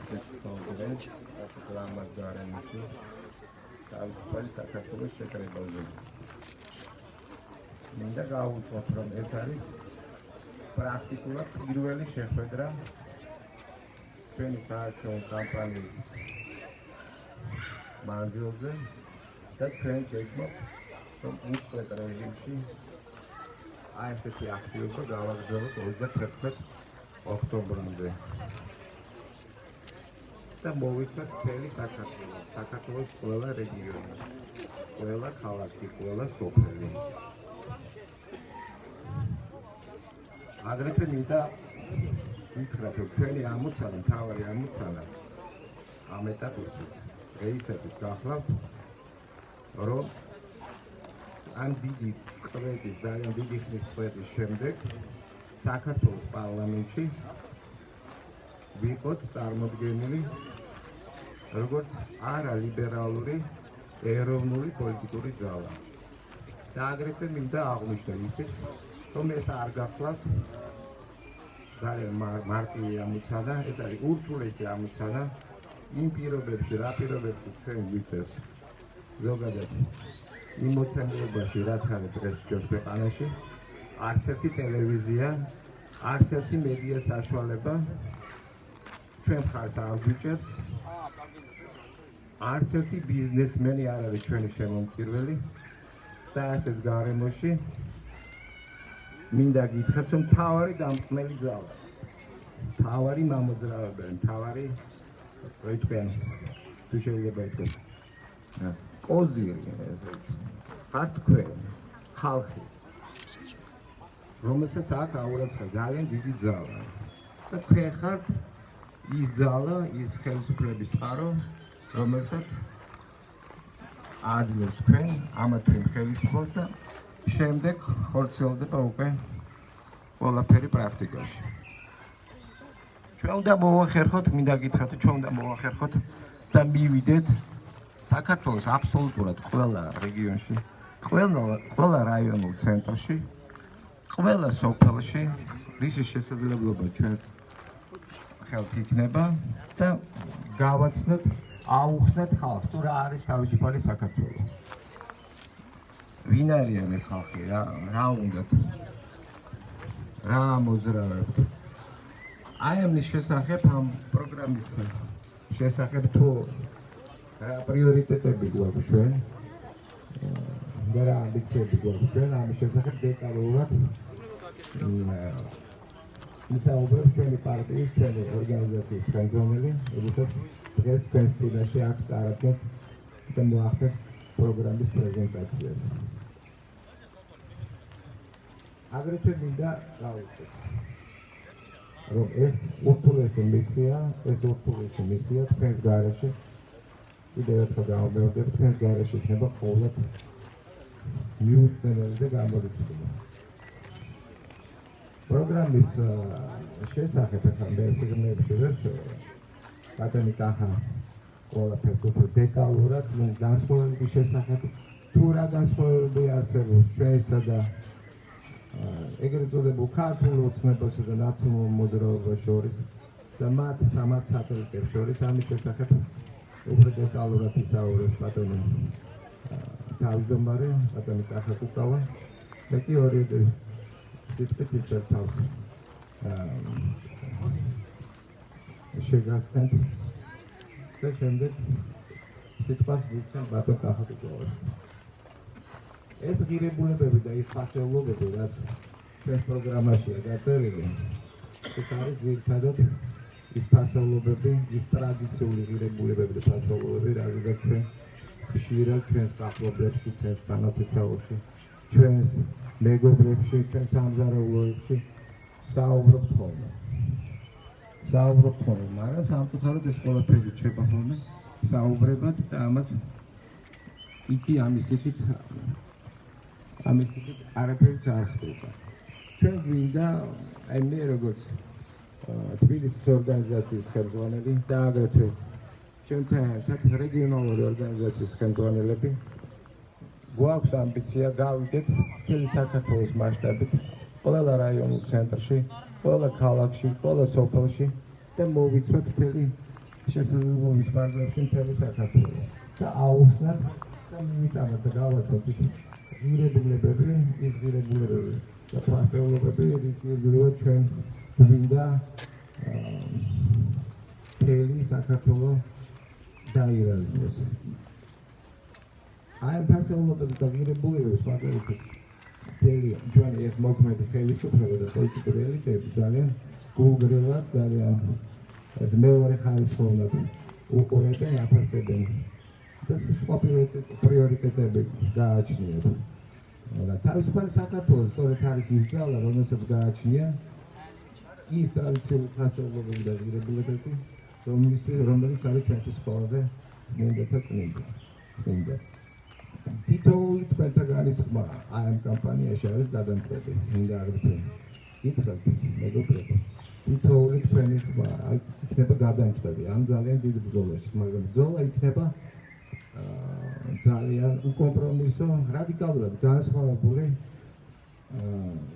ასეთ კონგრესს, ასეთ ლამაზ გარემოში, თავისუფალი საქართველოს შეკრებაზე. მინდა გავუწყოთ, რომ ეს არის პრაქტიკულად პირველი შეხვედრა ჩვენი საარჩევნო კამპანიის მანძილზე და ჩვენ გეგმობთ, რომ უწყვეტ რეჟიმში აი ესეთი აქტივობა გავაგრძელოთ 31 ოქტომბრამდე. და მოვიცვათ მთელი საქართველოს ყველა რეგიონი, ყველა ქალაქი, ყველა სოფელი. აგრეთვე მინდა გითხრათ, რომ ჩვენი ამოცანა, მთავარი ამოცანა ამ ეტაპისთვის დღეისათვის გახლავთ, რომ ამ დიდი წყვეტის, ძალიან დიდი ხნის წყვეტის შემდეგ საქართველოს პარლამენტში ვიყოთ წარმოდგენილი როგორც არალიბერალური ეროვნული პოლიტიკური ძალა. და აგრეთვე მინდა აღვნიშნო ისიც, რომ ეს არ გახლავთ ძალიან მარტივი ამოცანა, ეს არის ურთულესი ამოცანა იმ პირობებში, რა პირობებში ჩვენ გვიწევს ზოგადად იმ მოცემულობაში, რაც არის დღეს ჩვენს ქვეყანაში, არც ერთი ტელევიზია, არც ერთი მედია საშუალება ჩვენ მხარს არ გვიჭერს, არც ერთი ბიზნესმენი არ არის ჩვენი შემომწირველი და ასეთ გარემოში მინდა გითხრათ, რომ მთავარი დამწყნელი ძალა, მთავარი მამოძრავებელი, მთავარი როიტყვიან, თუ შეიძლება ითქვას, კოზირი, ხართ თქვენ, ხალხი, რომელსაც აქვს აურაცხყოფა ძალიან დიდი ძალა. და თქვენ ხართ ის ძალა, ის ხელისუფლების წყარო, რომელსაც აძლევს თქვენ ამათვე ხელისუფლებას და შემდეგ ხორციელდება უკვე ყველაფერი პრაქტიკაში. ჩვენ უნდა მოვახერხოთ, მინდა გითხრათ, ჩვენ უნდა მოვახერხოთ და მივიდეთ საქართველოს აბსოლუტურად ყველა რეგიონში, ყველა რაიონულ ცენტრში, ყველა სოფელში, რის შესაძლებლობა ჩვენს ხელთ იქნება და გავაცნოთ, აუხსნათ ხალხს, თუ რა არის თავისუფალი საქართველო. ვინ არიან ეს ხალხი, რა უნდათ, რა მოძრავებთ. აი ამის შესახებ, ამ პროგრამის შესახებ თუ რა პრიორიტეტები გვაქვს ჩვენ და რა ამბიციები გვაქვს ჩვენ, ამის შესახებ დეტალურად ვისაუბრებთ ჩვენი პარტიის, ჩვენი ორგანიზაციის ხელმძღვანელი, რომელსაც დღეს თქვენს წინაშე აქ წარადგენს და მოახდენს პროგრამის პრეზენტაციას. აგრეთვე მინდა გავუწყოთ, რომ ეს ურთულესი მისია თქვენს გარეშე, კიდევ ერთხელ გავამეორებ, თქვენს გარეშე იქნება ყოველად მიუწვდომელი და გამორიცხული. პროგრამის შესახებ ახლა მე სიგნალებში ვერ შევედი. ბატონი კახა ყველაფერს უფრო დეტალურად, განსხვავების შესახებ, თუ რა განსხვავებები არსებობს ჩვენსა და ეგრეთ წოდებულ ქართულ ოცნებასა და ნაცნობ მოძრაობას შორის და მათ სამართ სატელიტებს შორის ამის შესახებ უფრო დეტალურად ისაუბრებს ბატონი თავმჯდომარე, ბატონი კახა კუკავა. მე კი ორი სიტყვით ისევ თავს შეგახსენთ და შემდეგ სიტყვას ვუხსენ ბატონ კახა კუკავას. ეს ღირებულებები და ის ფასეულობები, რაც ჩვენს პროგრამაშია დაწერილი, ეს არის ძირითადად ის ფასეულობები, ის ტრადიციული ღირებულებები და ფასეულობები, რადგან ჩვენ ხშირად ჩვენს ახლობლებში, ჩვენს სანათესაურში, ჩვენს მეგობრებში, ჩვენს სამზარეულოებში საუბრობთ ხოლმე. მაგრამ სამწუხაროდ ეს ყველაფერი რჩება ხოლმე საუბრებად და ამას ამის იქით არაფერიც არ ხდება. ჩვენ გვინდა, აი მე როგორც თბილისის ორგანიზაციის ხელმძღვანელი და აგრეთვე ჩვენთან ერთად რეგიონალური ორგანიზაციის ხელმძღვანელები გვაქვს ამბიცია გავიდეთ მთელი საქართველოს მასშტაბით, ყველა რაიონულ ცენტრში, ყველა ქალაქში, ყველა სოფელში და მოვიცვათ მთელი შესაძლებლობის ფარგლებში მთელი საქართველო და აუხსნათ და მივიტანოთ და გავაცოთ ის ღირებულებები, ის ღირებულებები და ფასეულობები, ის ღირებულებები ჩვენ გვინდა მთელი საქართველო დაირაზმოს. აი ამ ფასეულობების და ღირებულებების მაგალითად მთელი ჩვენი ეს მოქმედი ხელისუფლება და პოლიტიკური ელიტები ძალიან გულგრილად, ძალიან ეს მეორე ხარისხოვნად უყურებენ, აფასებენ და სხვა პრიორიტეტები გააჩნიათ. თავისუფალი საქართველოს სწორედ არის ის ძალა, რომელსაც გააჩნია ის ტრადიციული ფასეულობები და ღირებულებები, რომელიც არის ჩვენთვის ყველაზე წმინდა. თითოეული თქვენთაგანი ხმა აი ამ კამპანიაში არის გადამწყვეტი. მინდა აგრეთვე გითხრათ, მეგობრებო, თითოეული თქვენი ხმა იქნება გადამწყვეტი ამ ძალიან დიდ ბრძოლაში, მაგრამ ბრძოლა იქნება ძალიან უკომპრომისო, რადიკალურად განსხვავებული.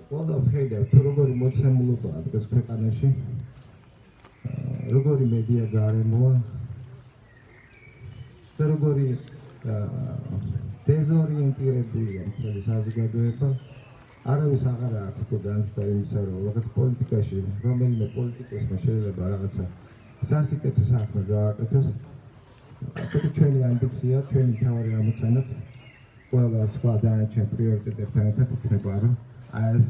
ყველა ხედავთ თუ როგორი მოცემულობაა დღეს ქვეყანაში, როგორი მედია გარემოა და როგორი დეზორიენტირებულია მთელი საზოგადოება. არავის აღარ აქვს უკვე განცდა იმისა, რომ რაღაც პოლიტიკაში რომელიმე პოლიტიკოსმა შეიძლება რაღაცა სასიკეთო საქმე გააკეთოს. ეს ჩვენი ამბიცია, ჩვენი მთავარი ამოცანაც ყველა სხვა დანარჩენ პრიორიტეტებთან ერთად იქნება, რომ ეს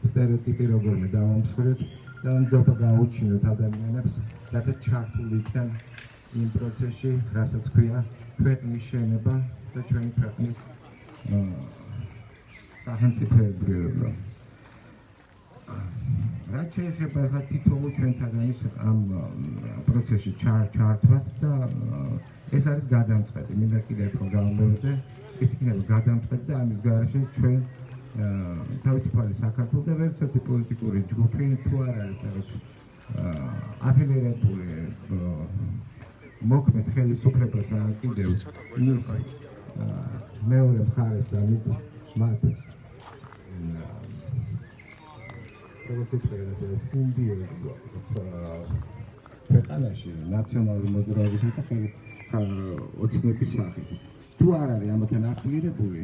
სტერეოტიპი როგორმე დავამსხვრევთ და ნდობა გაუჩინოთ ადამიანებს, რათა ჩართული იქნან იმ პროცესში, რასაც ქვია ქვეყნის შენება და ჩვენი ქვეყნის სახელმწიფოებრიობა. რაც შეეხება ახლა თითოეულ ჩვენთაგანის ამ პროცესში ჩართვას და ეს არის გადამწყვეტი. მინდა კიდევ ერთხელ გავამბობდე, ეს იქნება გადამწყვეტი და ამის გარეშე ჩვენ თავისუფალი საქართველო და ვერც ერთი პოლიტიკური ჯგუფი თუ არ არის რაღაც აფილირებული მოქმედ ხელისუფლებას ან კიდევ ის მეორე მხარეს და მათ როგორც ითქვება, სიმბიოზი ქვეყანაში ნაციონალური მოძრაობისა და ოცნების სახით. თუ არ არის ამათთან აფილირებული,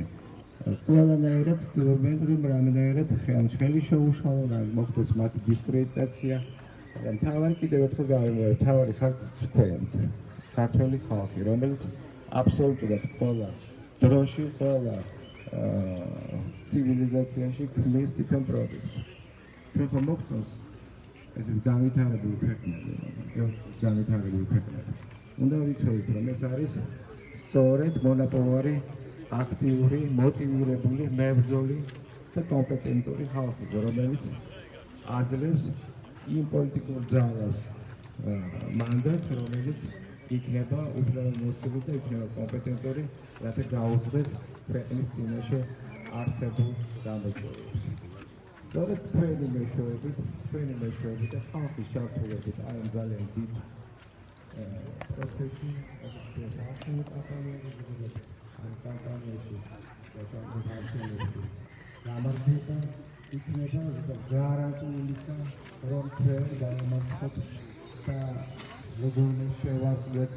ყველანაირად ცდილობენ, რომ რამდენადაც ხელი შეუშალონ, მოხდეს მათი დისკრედიტაცია. მთავარი კიდევ ერთხელ გავიმეორებ, მთავარი ხართ თქვენ, ქართველი ხალხი, რომელიც აბსოლუტურად ყველა დროში, ყველა ცივილიზაციაში ქმნის თვითონ პროდუქტს. ჩვენ ხომ მოგწონს ესეთ განვითარებული ქვეყნები, უნდა ვიცოდეთ, რომ ეს არის სწორედ მონაპოვარი, აქტიური, მოტივირებული, მებრძოლი და კომპეტენტური ხალხი, რომელიც აძლევს იმ პოლიტიკურ ძალას მანდატს, რომელიც იქნება უფლებამოსილი და იქნება კომპეტენტური, რათა გაუძღვეს ქვეყნის წინაშე არსებულ გამოწვევებს. სწორედ თქვენი მეშვეობით და ხალხის ჩართულობით აი ამ ძალიან დიდ პროცესში, ეს ახალი კამპანიაში გამარჯვება იქნება გარანტიული, რომ ჩვენ დავამარცხოთ და როგორი შევარდნით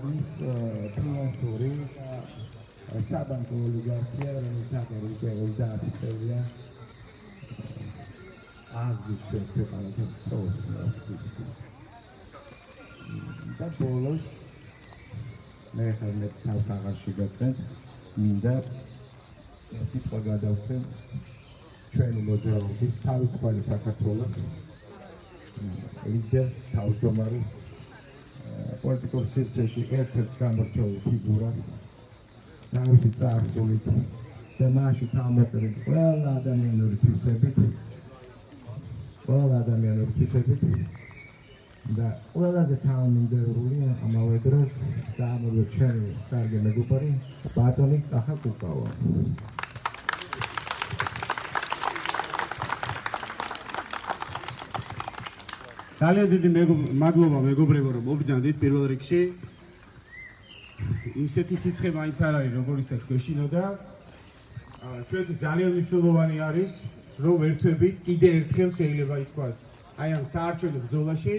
ფინანსური და საბანკო ოლიგარქია, რომელიც აკეთებს და აფიცებია აზის ქვეყანას სწორს და ბოლოს მე ხომ თავს აღარ შეგაწყენ, მინდა სიტყვა გადავხსენ ჩვენი მოძრაობის თავისუფალი საქართველოს ლიდერს, თავმჯდომარის პოლიტიკურ სივრცეში ერთ-ერთ გამორჩეულ ფიგურას თავისი წარსულით და მასში თავმოყრით ყველა ადამიანური თვისებით და ყველაზე თანამიმდევრული ამავე დროს და ამავე ჩემი კარგი მეგობარი ბატონი კახა კუკავა. ძალიან დიდი მადლობა მეგობრებო, რომ მობრძანდით პირველ რიგში. ისეთი სიცხე მაინც არ არის, როგორიცაც გვეშინოდა. ჩვენთვის ძალიან მნიშვნელოვანი არის, რომ ერთვებით კიდე ერთხელ შეიძლება ითქვას, აი ამ საარჩევნო ბრძოლაში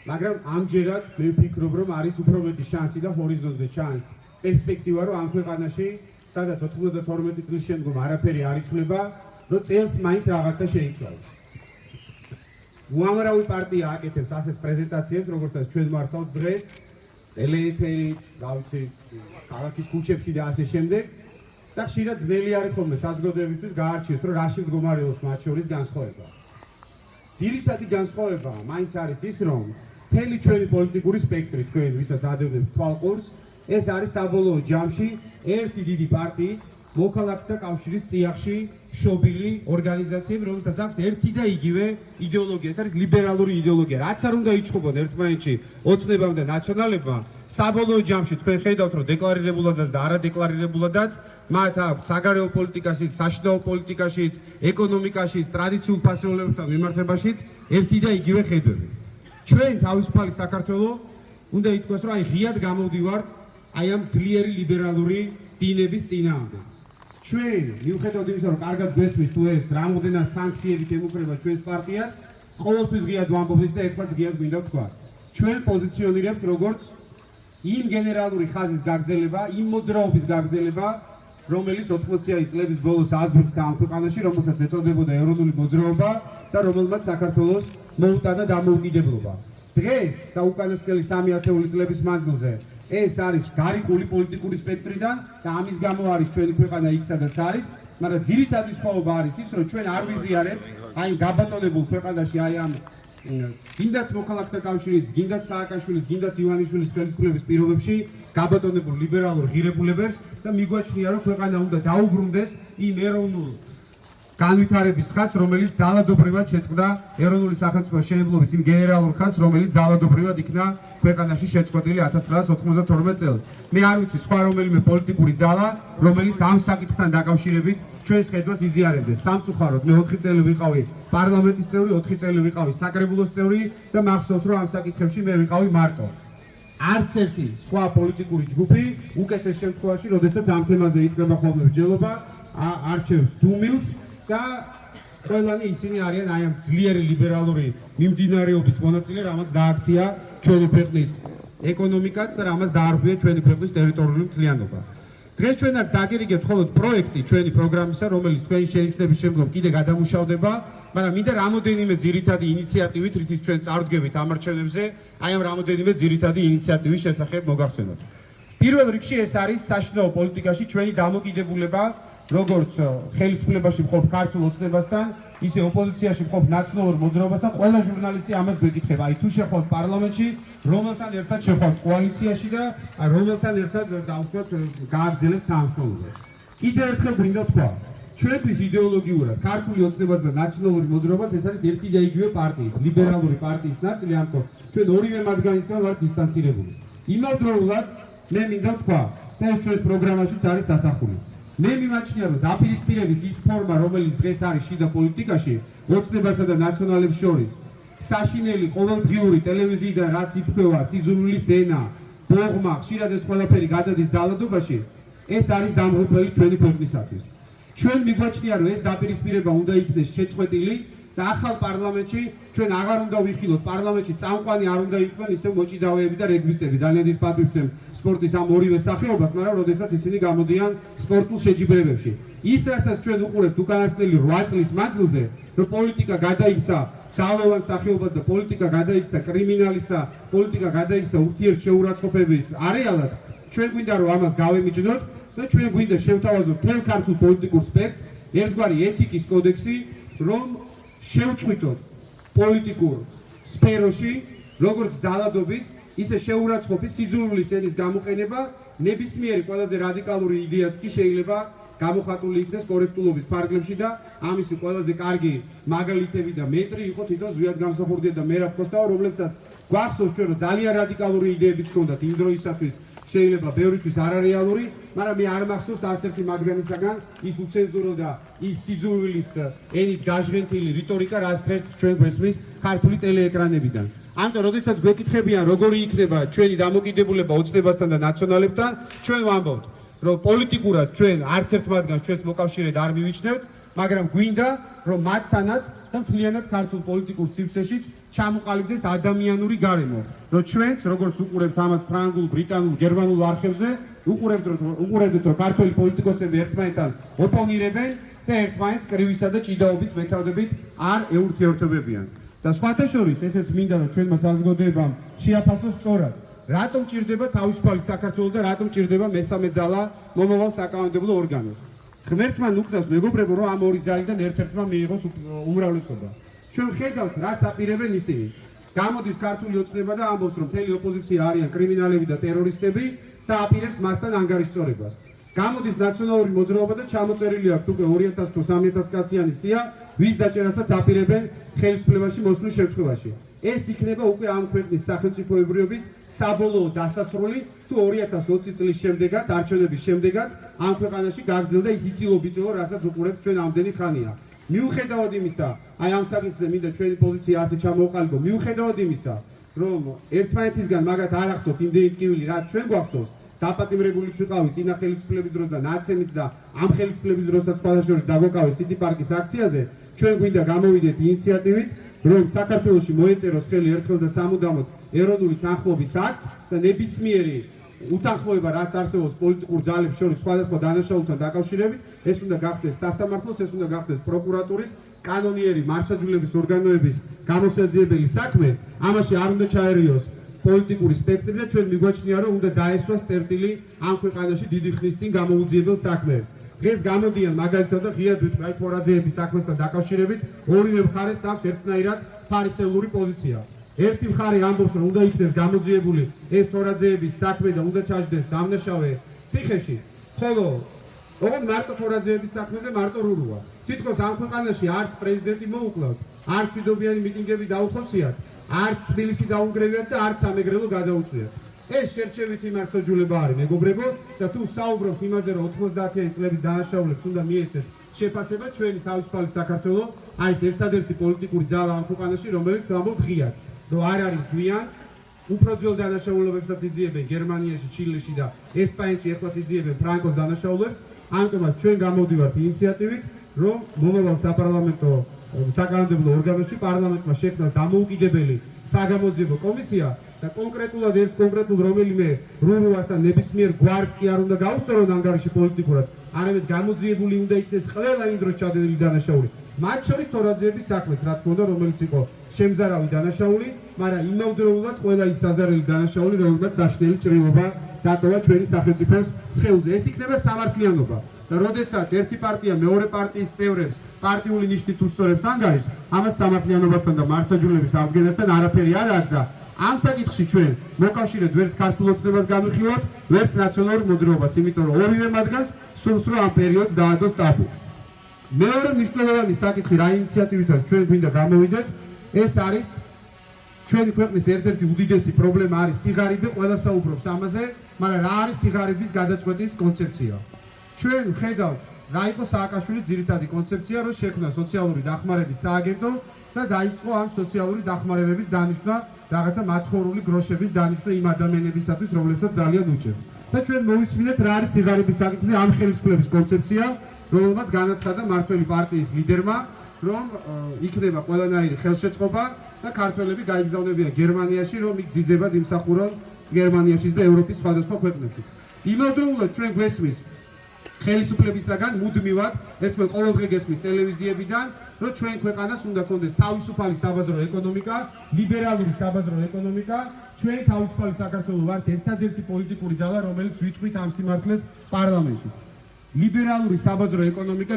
მაგრამ ამჯერად მე ვფიქრობ, რომ არის უფრო მეტი შანსი და ჰორიზონტზე ჩანს პერსპექტივა, რომ ამ ქვეყანაში, სადაც 92 წლის შემდგომ არაფერი არ იცვლება, რომ წელს მაინც რაღაცა შეიცვალოს. უამრავი პარტია აკეთებს ასეთ პრეზენტაციებს, როგორცაც ჩვენ მართავთ დღეს, ტელეეთერით, გავიცი, ქალაქის ქუჩებში და ასე შემდეგ. და ხშირად ძნელი არის ხოლმე საზოგადოებისთვის გაარჩიოს, რომ რაში მდგომარეობს მათ შორის განსხვავება. ძირითადი განსხვავება მაინც არის ის, რომ მთელი ჩვენი პოლიტიკური სპექტრი, თქვენ ვისაც ადევნებთ თვალყურს, ეს არის საბოლოო ჯამში ერთი დიდი პარტიის მოქალაქეთა კავშირის წიაღში შობილი ორგანიზაციები, რომელთაც აქვს ერთი და იგივე იდეოლოგია, ეს არის ლიბერალური იდეოლოგია. რაც არ უნდა იჩხუბონ ერთმანეთში ოცნებამ და ნაციონალებმა, საბოლოო ჯამში თქვენ ხედავთ, რომ დეკლარირებულადაც და არადეკლარირებულადაც მათ აქვს საგარეო პოლიტიკაშიც, საშინაო პოლიტიკაშიც, ეკონომიკაშიც, ტრადიციულ ფასეულებებთან მიმართებაშიც ერთი და იგივე ხედვები. ჩვენ თავისუფალი საქართველო უნდა ითქვას, რომ ღიად გამოვდივართ აი ამ ძლიერი ლიბერალური დინების წინააღმდეგ. ჩვენ მიუხედავად იმისა, რომ კარგად გვესმის თუ ეს რამოდენად სანქციებით ემუქრება ჩვენს პარტიას, ყოველთვის ღიად ვამბობთ და ერთმანეთს ღიად გვინდა ვთქვა. ჩვენ პოზიციონირებთ როგორც იმ გენერალური ხაზის გაგრძელება, იმ მოძრაობის გაგრძელება, რომელიც 80-იანი წლების ბოლოს აზრდა ამ ქვეყანაში, რომელსაც ეწოდებოდა ეროვნული მოძრაობა და რომელმაც საქართველოს მოუტანა დამოუკიდებლობა. დღეს და უკანასკნელი 3 ათეული წლების მანძილზე ეს არის გარიყული პოლიტიკური სპექტრიდან და ამის გამო არის ჩვენი ქვეყანა იქ, სადაც არის, მაგრამ ძირითადი სხვაობა არის ის, რომ ჩვენ არ ვიზიარებთ აი გაბატონებულ ქვეყანაში აი ამ გინდაც მოქალაქეთა კავშირის, გინდაც სააკაშვილის, გინდაც ივანიშვილის ხელისუფლების პირობებში გაბატონებულ ლიბერალურ ღირებულებებს და მიგვაჩნია, რომ ქვეყანა უნდა დაუბრუნდეს იმ ეროვნულ განვითარების ხაზს, რომელიც ძალადობრივად შეწყდა ეროვნული სახელმწიფოს შემოვლობის იმ გენერალურ ხაზს, რომელიც ძალადობრივად იქნა ქვეყანაში შეწყვეტილი 1992 წელს. მე არ ვიცი სხვა რომელიმე პოლიტიკური ძალა, რომელიც ამ საკითხთან დაკავშირებით ჩვენს ხედვას იზიარებდეს. სამწუხაროდ მე 4 წელი ვიყავი პარლამენტის წევრი, 4 წელი ვიყავი საკრებულოს წევრი და მახსოვს, რომ ამ საკითხებში მე ვიყავი მარტო. არც ერთი სხვა პოლიტიკური ჯგუფი უკეთეს შემთხვევაში, როდესაც ამ თემაზე იწყება ხოლმე მსჯელობა, არჩევს დუმილს და ყველანი ისინი არიან აი ამ ძლიერი ლიბერალური მიმდინარეობის მონაწილე, რამაც დააქცია ჩვენი ქვეყნის ეკონომიკაც და რამაც დაარღვია ჩვენი ქვეყნის ტერიტორიული მთლიანობა. დღეს ჩვენ არ დაგერიგებთ მხოლოდ პროექტი ჩვენი პროგრამისა, რომელიც თქვენი შენიშვნების შემდგომ კიდე გადამუშავდება, მაგრამ მინდა რამოდენიმე ძირითადი ინიციატივით, რითიც ჩვენ წარდგებით ამ არჩევნებზე, აი ამ რამოდენიმე ძირითადი ინიციატივის შესახებ მოგახსენოთ. პირველ რიგში ეს არის საშინაო პოლიტიკაში ჩვენი დამოკიდებულება, როგორც ხელისუფლებაში მყოფ ქართულ ოცნებასთან, ისე ოპოზიციაში მყოფ ნაციონალურ მოძრაობასთან, ყველა ჟურნალისტი ამას გვეკითხება. აი თუ შეხვალთ პარლამენტში, რომელთან ერთად შეხვალთ კოალიციაში და რომელთან ერთად დავუშვათ გააგრძელებთ თანამშრომლობას. კიდევ ერთხელ გვინდა თქვა, ჩვენთვის იდეოლოგიურად ქართული ოცნებაც და ნაციონალური მოძრაობაც ეს არის ერთი და იგივე პარტიის, ლიბერალური პარტიის ნაწილი, ამიტომ ჩვენ ორივე მათგანისგან ვართ დისტანცირებული. იმავდროულად მე მინდა თქვა, და ეს ჩვენს პროგრამაშიც არის ასახული. მე მიმაჩნია, რომ დაპირისპირების ის ფორმა, რომელიც დღეს არის შიდა პოლიტიკაში, ოცნებასა და ნაციონალებს შორის, საშინელი ყოველდღიური ტელევიზიიდან რაც იფქვევა, სიძულვილის ენა, ბოღმა, ხშირად ეს ყველაფერი გადადის ძალადობაში, ეს არის დამღუპველი ჩვენი ქვეყნისათვის. ჩვენ მიგვაჩნია, რომ ეს დაპირისპირება უნდა იქნეს შეწყვეტილი და ახალ პარლამენტში ჩვენ აღარ უნდა ვიხილოთ, პარლამენტში წამყვანი არ უნდა იყვნენ ისევ მოჭიდავეები და რეგბისტები. ძალიან დიდ პატივს ვცემ სპორტის ამ ორივე სახეობას, მაგრამ როდესაც ისინი გამოდიან სპორტულ შეჯიბრებებში. ის, რასაც ჩვენ უყურებთ უკანასკნელი 8 წლის მანძილზე, რომ პოლიტიკა გადაიქცა ძალოვან სახეობას და პოლიტიკა გადაიქცა კრიმინალის და პოლიტიკა გადაიქცა ურთიერთშეურაცხყოფების არეალად, ჩვენ გვინდა რომ ამას გავემიჯნოთ და ჩვენ გვინდა შევთავაზოთ მთელ ქართულ პოლიტიკურ სპექტრს ერთგვარი ეთიკის კოდექსი, რომ შევწყვიტოთ პოლიტიკურ სფეროში, როგორც ძალადობის, ისე შეურაცხყოფის, სიძულვილის ენის გამოყენება, ნებისმიერი ყველაზე რადიკალური იდეაც კი შეიძლება გამოხატული იქნეს კორექტულობის ფარგლებში და ამისი ყველაზე კარგი მაგალითები და მეტრი იყო თვითონ ზვიად გამსახურდია და მერაბ კოსტავა, რომლებსაც გვახსოვს ჩვენ, რომ ძალიან რადიკალური იდეებიც ჰქონდათ იმ დროისათვის, შეიძლება ბევრისთვის არარეალური, მაგრამ მე არ მახსოვს არც ერთი მათგანისაგან ის უცენზურო და ის სიძულვილის ენით გაჟღენთილი რიტორიკა, რაც დღეს ჩვენ გვესმის ქართული ტელეეკრანებიდან. ამიტომ, როდესაც გვეკითხებიან, როგორი იქნება ჩვენი დამოკიდებულება ოცნებასთან და ნაციონალებთან, ჩვენ ვამბობთ, რომ პოლიტიკურად ჩვენ არც ერთ მათგანს ჩვენს მოკავშირედ არ მივიჩნევთ, მაგრამ გვინდა რომ მათთანაც და მთლიანად ქართულ პოლიტიკურ სივრცეშიც ჩამოყალიბდეს ადამიანური გარემო, რომ ჩვენც როგორც უყურებთ ამას ფრანგულ, ბრიტანულ, გერმანულ არხებზე, უყურებთ რომ ქართული პოლიტიკოსები ერთმანეთთან ოპონირებენ და ერთმანეთს კრივისა და ჭიდაობის მეთოდებით არ ეურთიერთობებიან. და სხვათა შორის ესეც მინდა რომ ჩვენმა საზოგადოებამ შეაფასოს სწორად, რატომ ჭირდება თავისუფალი საქართველო და რატომ ჭირდება მესამე ძალა მომავალ საკანონმდებლო ორგანოს. ღმერთმა ნუქნას მეგობრებო, რომ ამ ორი ძალიდან ერთ-ერთმა მიიღოს უმრავლესობა. ჩვენ ხედავთ, რას აპირებენ ისინი. გამოდის ქართული ოცნება და ამბობს, რომ მთელი ოპოზიცია არიან კრიმინალები და ტერორისტები და აპირებს მასთან ანგარიშწორებას. გამოდის ნაციონალური მოძრაობა და ჩამოწერილი აქვს უკვე 2000 თუ 3000 კაციანი სია, ვის დაჭერასაც აპირებენ ხელისუფლებაში მოსვლის შემთხვევაში. ეს იქნება უკვე ამ ქვეყნის სახელმწიფოებრიობის საბოლოო დასასრული თუ 2020 წლის შემდეგაც, არჩევნების შემდეგაც ამ ქვეყანაში გაგრძელდა ის იწილო-ბიწილო, რასაც უყურებთ ჩვენ ამდენი ხანია. მიუხედავად იმისა, აი ამ საკითხზე მინდა ჩვენი პოზიცია ასე ჩამოვყალიბო, მიუხედავად იმისა, რომ ერთმანეთისგან მაგათ არ ახსოვთ იმდენი ტკივილი, რაც ჩვენ გვახსოვს, დაპატიმრებულიც ვიყავი წინა ხელისუფლების დროს და ნაცემიც და ამ ხელისუფლების დროსაც სხვადასხვა დაგვეკავეს სიტი პარკის აქციაზე, ჩვენ გვინდა გამოვიდეთ ინიციატივით, რომ საქართველოში მოეწეროს ხელი ერთხელ და სამუდამოდ ეროვნული თანხმობის აქტს და ნებისმიერი უთანხმოება, რაც არსებობს პოლიტიკურ ძალებს შორის სხვადასხვა დანაშაულთან დაკავშირებით, ეს უნდა გახდეს სასამართლოს, ეს უნდა გახდეს პროკურატურის, კანონიერი მართლმსაჯულების ორგანოების გამოსაძიებელი საქმე, ამაში არ უნდა ჩაერიოს პოლიტიკური სპექტრი და ჩვენ მიგვაჩნია, რომ უნდა დაესვას წერტილი ამ ქვეყანაში დიდი ხნის წინ გამოუძიებელ საქმეებს. დღეს გამოდიან მაგალითად და ღიად ვიტყვი აი ფორაძეების საქმესთან დაკავშირებით, ორივე მხარეს აქვს ერთნაირად ფარისეულური პოზიცია. ერთი მხარე ამბობს, რომ უნდა იქნეს გამოძიებული ეს ფორაძეების საქმე და უნდა ჩაჯდეს დამნაშავე ციხეში, ხოლო ოღონდ მარტო ფორაძეების საქმეზე მარტო რურუა. თითქოს ამ ქვეყანაში არც პრეზიდენტი მოუკლავთ, არც მშვიდობიანი მიტინგები დაუხოციათ, არც თბილისი დაუნგრევიათ და არც სამეგრელო გადაუწვიათ. ეს შერჩევითი მართლმსაჯულება არის, მეგობრებო, და თუ საუბრობთ იმაზე, რომ 90-იანი წლების დანაშაულებს უნდა მიეცეთ შეფასება, ჩვენი თავისუფალი საქართველო არის ერთადერთი პოლიტიკური ძალა ამ ქვეყანაში, რომელიც ვამბობთ ღიად, რომ არ არის გვიან, უფრო ძველ დანაშაულებებსაც იძიებენ გერმანიაში, ჩილეში და ესპანეთში, ეხლაც იძიებენ ფრანკოს დანაშაულებს, ამიტომაც ჩვენ გამოვდივართ ინიციატივით, რომ მომავალ საპარლამენტო საკანონმდებლო ორგანოში პარლამენტმა შექმნას დამოუკიდებელი საგამოძიებო კომისია და კონკრეტულად ერთ კონკრეტულ რომელიმე რურუასთან ნებისმიერ გვარს კი არ უნდა გაუსწორონ ანგარიში პოლიტიკურად, არამედ გამოძიებული უნდა იქნეს ყველა იმ დროს ჩადენილი დანაშაული. მათ შორის თორაძეების საქმეს, რა თქმა უნდა, რომელიც იყო შემზარავი დანაშაული, მაგრამ იმავდროულად ყველა ის საზარელი დანაშაული, რომელსაც საშინელი ჭრილობა დატოვა ჩვენი სახელმწიფოს სხეულზე. ეს იქნება სამართლიანობა. და როდესაც ერთი პარტია მეორე პარტიის წევრებს პარტიული ნიშნით უსწორებს ანგარიშს, ამას სამართლიანობასთან და მართლმსაჯულების აღდგენასთან არაფერი არ აქვს და ამ საკითხში ჩვენ მოკავშირედ ვერც ქართულ ოცნებას გამიხილავთ, ვერც ნაციონალურ მოძრაობას, იმიტომ რომ ორივე მათგანს სურს რომ ამ პერიოდს დაადოს ტაბუ. მეორე მნიშვნელოვანი საკითხი, რა ინიციატივითაც ჩვენ გვინდა გამოვიდეთ, ეს არის ჩვენი ქვეყნის ერთ-ერთი უდიდესი პრობლემა არის სიღარიბე, ყველა საუბრობს ამაზე, მაგრამ რა არის სიღარიბის გადაწყვეტის კონცეფცია? ჩვენ ვხედავთ, რა იყო სააკაშვილის ძირითადი კონცეფცია, რომ შექმნა სოციალური დახმარების სააგენტო და დაიწყო ამ სოციალური დახმარებების დანიშვნა, რაღაცა მათხოვრული გროშების დანიშვნა იმ ადამიანებისათვის, რომლებსაც ძალიან უჭირთ. და ჩვენ მოვისმინეთ, რა არის სიღარიბის საკითხზე ამ ხელისუფლების კონცეფცია, რომელმაც განაცხადა მართველი პარტიის ლიდერმა, რომ იქნება ყველანაირი ხელშეწყობა და ქართველები გაიგზავნებიან გერმანიაში, რომ იქ ძიძებად იმსახურონ გერმანიაშიც და ევროპის სხვადასხვა ქვეყნებში. იმავდროულად ჩვენ გვესმის ხელისუფლებისაგან მუდმივად, ეს თქვენ ყოველდღე გესმით ტელევიზიებიდან, რომ ჩვენ ქვეყანას უნდა ქონდეს თავისუფალი საბაზრო ეკონომიკა, ლიბერალური საბაზრო ეკონომიკა, ჩვენ თავისუფალი საქართველო ვართ ერთადერთი პოლიტიკური ძალა, რომელიც ვითვლით ამ სიმართლეს პარლამენტში. ლიბერალური საბაზრო ეკონომიკა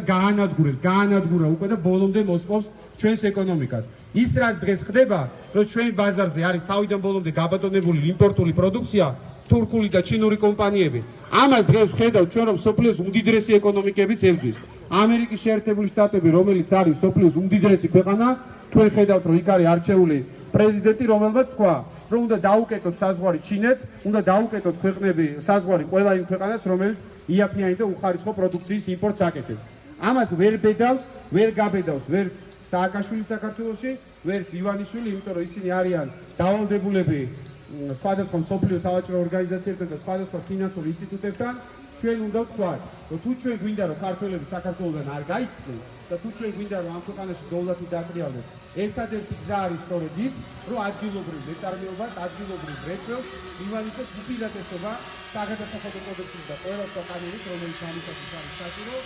გაანადგურა უკვე და ბოლომდე მოსპობს ჩვენს ეკონომიკას. ის რაც დღეს ხდება, რომ ჩვენ ბაზარზე არის თავიდან ბოლომდე გაბატონებული იმპორტული პროდუქცია, თურქული და ჩინური კომპანიები. ამას დღეს ვხედავთ ჩვენ, რომ სოფლიოს უმდიდრესი ეკონომიკებიც ებრძვის. ამერიკის შეერთებული შტატები, რომელიც არის სოფლიოს უმდიდრესი ქვეყანა, თქვენ ხედავთ, რომ იქ არის არჩეული პრეზიდენტი, რომელმაც თქვა, რომ უნდა დაუკეტოთ საზღვარი ჩინეთს, უნდა დაუკეტოთ ქვეყნები საზღვარი ყველა იმ ქვეყანას, რომელიც იაფიანი და უხარისხო პროდუქციის იმპორტს აკეთებს. ამას ვერ ბედავს, ვერ გაბედავს ვერც სააკაშვილი საქართველოში, ვერც ივანიშვილი, იმიტომ რომ ისინი არიან დავალდებულები სხვადასხვა მსოფლიო სავაჭრო ორგანიზაციებთან და სხვადასხვა ფინანსურ ინსტიტუტებთან. ჩვენ უნდა ვთქვათ, რომ თუ ჩვენ გვინდა რომ ქართველები საქართველოდან არ გაიქცნენ, და თუ ჩვენ გვინდა რომ ამ ქვეყანაში დოვლათი დაკრიალდეს, ერთადერთი გზა არის სწორედ ის, რომ ადგილობრივ მეწარმეობას, ადგილობრივ რეწველს მივანიჭოთ უპირატესობა საგადასახადო კოდექსის და ყველა ქვეყანების, რომელიც ამისათვის არის საჭირო,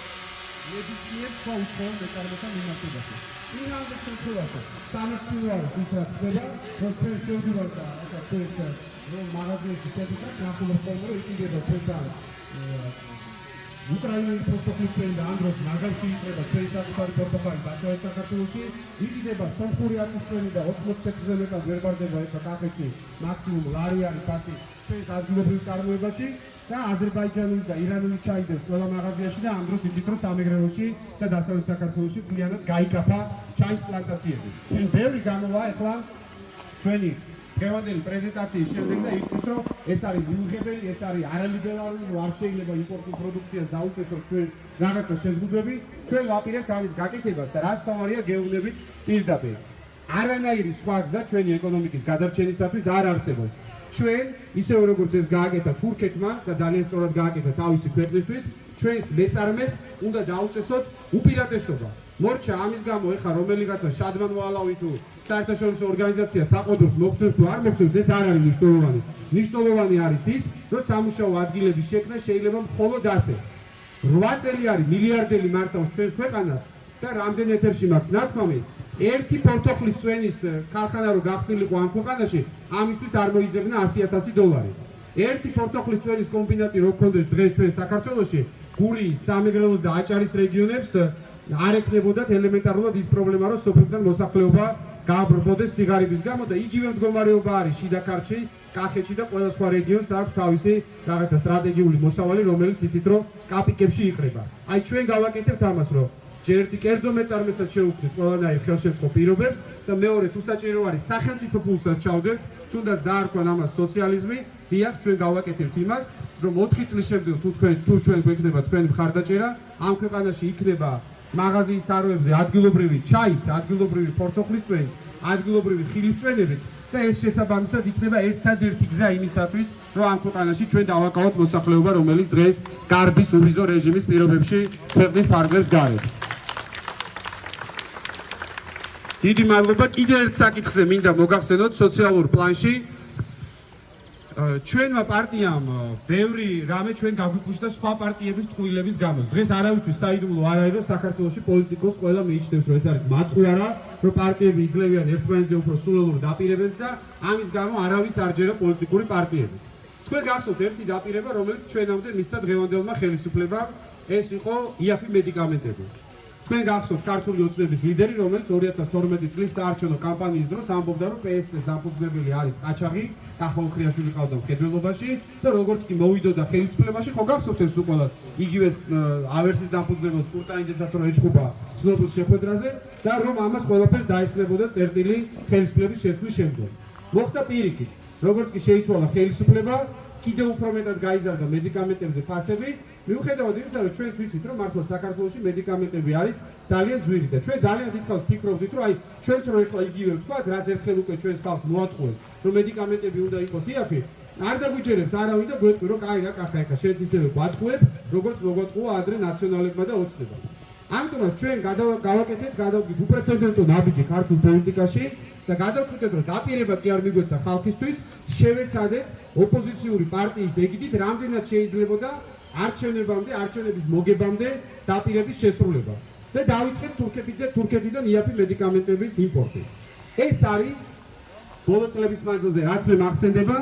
ნებისმიერ სხვა უცხოელ მეწარმეთა მიმართებაში. წინააღმდეგ შემთხვევაში სამართლო არის ის რაც ხდება, რომ ჩვენ შევდივართ და ახლა თქვენს რომ მაღაზიებში შევიდეთ, ნახულობთ ხოლმე რომ იყიდება ჩვენთან უკრაინული პორტოფელი და ამ დროს მაგალში იქნება ჩვენი საკუთარი პორტოფელი ბაქოეთ საქართველოში, იყიდება სომხური ატმოსფერა და 84-ზე მეტად ვერ ბარდება ეხლა კახეთში მაქსიმუმ ლარი არის ფასი ჩვენს ადგილობრივ წარმოებაში და აზერბაიჯანული და ირანული ჩაიდებს ყველა მაღაზიაში და ამ დროს იცით რომ სამეგრელოში და დასავლეთ საქართველოში მთლიანად გაიკაფა ჩაის პლანტაციები. ბევრი გამოვა ეხლა ჩვენი დღევანდელი პრეზენტაციის შემდეგ და იგრძნობს რომ ეს არის მიუღებელი, ეს არის არალიბერალური, რომ არ შეიძლება იმპორტულ პროდუქციას დაუწესოთ ჩვენ რაღაცა შეზღუდვები, ჩვენ ვაპირებთ ამის გაკეთებას და რაც თავარია გეუბნებით პირდაპირ. არანაირი სხვა გზა ჩვენი ეკონომიკის გადარჩენისათვის არ არსებობს. ჩვენ ისევე როგორც ეს გააკეთა თურქეთმა და ძალიან სწორად გააკეთა თავისი ქვეყნისთვის, ჩვენს მეწარმეს უნდა დაუწესოთ უპირატესობა. მორჩა ამის გამო ეხა რომელიღაცა შადმან ვალავი თუ საერთაშორისო ორგანიზაცია საყოდროს მოხსნეს თუ არ მოხსნეს, ეს არ არის მნიშვნელოვანი. მნიშვნელოვანი არის ის, რომ სამუშაო ადგილების შექმნა შეიძლება მხოლოდ ასე. 8 წელი არის მილიარდელი მართავს ჩვენს ქვეყანას და რამდენ ეთერში მაქვს ნათქვამი, ერთი პორტოხლის წვენის ქარხანა რო გახსნილიყო ამ ქვეყანაში, ამისთვის არ მოიძებნა $100,000. ერთი პორტოხლის წვენის კომბინატი რო გქონდეს დღეს ჩვენ საქართველოში, გურიის, სამეგრელოს და აჭარის რეგიონებს არ ეკნებოდათ ელემენტარულად ის პრობლემა, რომ სოფლიდან მოსახლეობა გააბრბოდეს სიგარების გამო და იგივე მდგომარეობა არის შიდა ქართლში, კახეთში და ყველა სხვა რეგიონს აქვს თავისი რაღაცა სტრატეგიული მოსავალი, რომელიც იცით რომ კაპიკებში იყრება. აი ჩვენ გავაკეთებთ ამას, რომ ჯერ ერთი კერძო მეწარმესაც შევუქმნით ყველანაირ ხელშემწყობ პირობებს და მეორე თუ საჭირო არის სახელმწიფო ფულსაც ჩავდებთ, თუნდაც დაარქვან ამას სოციალიზმი, დიახ ჩვენ გავაკეთებთ იმას, რომ 4 წლის შემდეგ თუ ჩვენ გვექნება თქვენი მხარდაჭერა, ამ ქვეყანაში იქნება მაღაზიის თაროებზე ადგილობრივი ჩაიც, ადგილობრივი პორტოხლის წვენიც, ადგილობრივი ხილის წვენებიც და ეს შესაბამისად იქნება ერთადერთი გზა იმისათვის, რომ ამ ქვეყანაში ჩვენ დავაკავოთ მოსახლეობა, რომელიც დღეს გარბის უვიზო რეჟიმის პირობებში ქვეყნის ფარგლებს გარეთ. დიდი მადლობა. კიდევ ერთ საკითხზე მინდა მოგახსენოთ სოციალურ პლანში. ჩვენმა პარტიამ ბევრი რამე ჩვენ გაგვიკუშდა სხვა პარტიების ტყუილების გამო. დღეს არავისთვის საიდუმლო არ არის, რომ საქართველოში პოლიტიკოს ყველა მიიჩნევს, რომ ეს არის მატყუარა, რომ პარტიები იძლევიან ერთმანეთზე უფრო სულელურ დაპირებებს და ამის გამო არავის არ ჯერა პოლიტიკური პარტიები. თქვენ გახსოვთ ერთი დაპირება, რომელიც ჩვენამდე მისცა დღევანდელმა ხელისუფლებამ, ეს იყო იაფი მედიკამენტები. თქვენ გახსოვთ ქართული ოცნების ლიდერი, რომელიც 2012 წლის საარჩევნო კამპანიის დროს ამბობდა, რომ PS-ს დამფუძნებელი არის ყაჩაღი, კახა ოქრიაშვილი ყავდა მხედველობაში და როგორც კი მოვიდოდა ხელისუფლებაში, ხო გახსოვთ ეს უყოლას იგივე ავერსის დამფუძნებელს კურტაინძესაც რომ ეჭუბა ცნობილ შეხვედრაზე და რომ ამას ყველაფერს დაესწრებოდა წერტილი ხელისუფლების შეცვლის შემდეგ. მოხდა პირიქით, როგორც კი შეიცვალა ხელისუფლება, კიდევ უფრო მეტად გაიზარდა მედიკამენტებზე ფასები, მიუხედავად იმისა, რომ ჩვენც ვიცით, რომ მართლა საქართველოში მედიკამენტები არის ძალიან ძვირი და ჩვენ ძალიან დიდხანს ფიქრობდით, რომ აი ჩვენც რო ეხლა იგივე ვთქვათ, რაც ერთხელ უკვე ჩვენს ხალხს მოატყუეს, რომ მედიკამენტები უნდა იყოს იაფი, არ დაგვიჯერებს არავინ და გვეტყვი, რომ კაი რა კახა ეხლა შენც ისევე გვატყუებ, როგორც მოგვატყუა ადრე ნაციონალებმა და ოცნებამ. ამიტომაც ჩვენ გავაკეთეთ, გადავდგით უპრეცედენტო ნაბიჯი ქართულ პოლიტიკაში და გადავწყვიტეთ, რომ დაპირება კი არ მიგვეცა ხალხისთვის, შევეცადეთ ოპოზიციური პარტიის ეგიდით რამდენად შეიძლებოდა არჩევნებამდე, არჩევნების მოგებამდე დაპირების შესრულება და დავიწყეთ თურქეთიდან იაფი მედიკამენტების იმპორტი. ეს არის ბოლო წლების მანძილზე, რაც მე მახსენდება,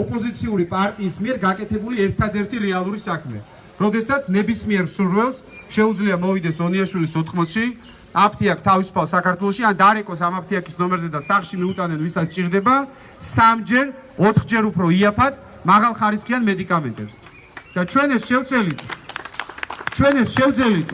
ოპოზიციური პარტიის მიერ გაკეთებული ერთადერთი რეალური საქმე. როდესაც ნებისმიერ სურვილს შეუძლია მოვიდეს ონიაშვილის 80-ში, აფთიაქ თავისუფალ საქართველოში, ან დარეკოს ამ აფთიაქის ნომერზე და სახლში მიუტანენ ვისაც ჭირდება, 3-ჯერ, 4-ჯერ უფრო იაფად მაღალხარისხიან მედიკამენტებს. და ჩვენ ეს შევძელით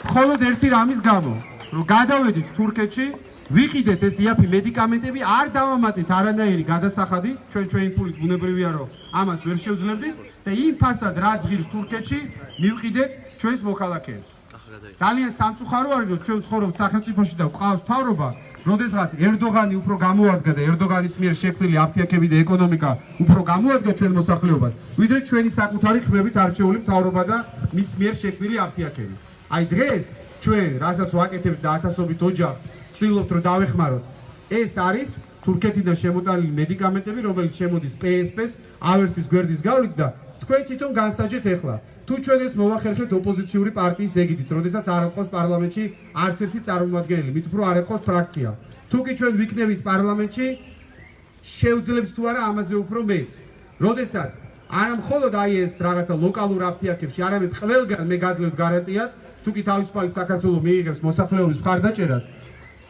მხოლოდ ერთი რამის გამო, რომ გადავედით თურქეთში, ვიყიდეთ ეს იაფი მედიკამენტები, არ დავამატეთ არანაირი გადასახადი, ჩვენი ფულით ბუნებრივია, რომ ამას ვერ შევძლებდით და იმ ფასად რაც ღირს თურქეთში, მივყიდეთ ჩვენს მოქალაქეებს. ძალიან სამწუხარო არის, რომ ჩვენ ვცხოვრობთ სახელმწიფოში და გვყავს მთავრობა, როდესაც ერდოღანი უფრო გამოადგა და ერდოღანის მიერ შექმნილი აფთიაქები და ეკონომიკა უფრო გამოადგა ჩვენ მოსახლეობას, ვიდრე ჩვენი საკუთარი ხმებით არჩეული მთავრობა და მის მიერ შექმნილი აფთიაქები. აი დღეს ჩვენ რასაც ვაკეთებთ და ათასობით ოჯახს ვცდილობთ რომ დავეხმაროთ. ეს არის თურქეთიდან შემოტანილი მედიკამენტები, რომელიც შემოდის PSP-ს, ავერსის გვერდის გავლით და თქვენ თვითონ განსაჯეთ ახლა. თუ ჩვენ ეს მოვახერხეთ ოპოზიციური პარტიის ეგიდით, როდესაც არ ეყოს პარლამენტში არც ერთი წარმომადგენელი, მით უფრო არ ეყოს ფრაქცია. თუ კი ჩვენ ვიქნებით პარლამენტში, შევძლებს თუ არა ამაზე უფრო მეც. როდესაც არა მხოლოდ აი ეს რაღაცა ლოკალურ აფთიაქებში, არამედ ყველგან მე გაძლევთ გარანტიას, თუ კი თავისუფალი საქართველოს მიიღებს მოსახლეობის მხარდაჭერას,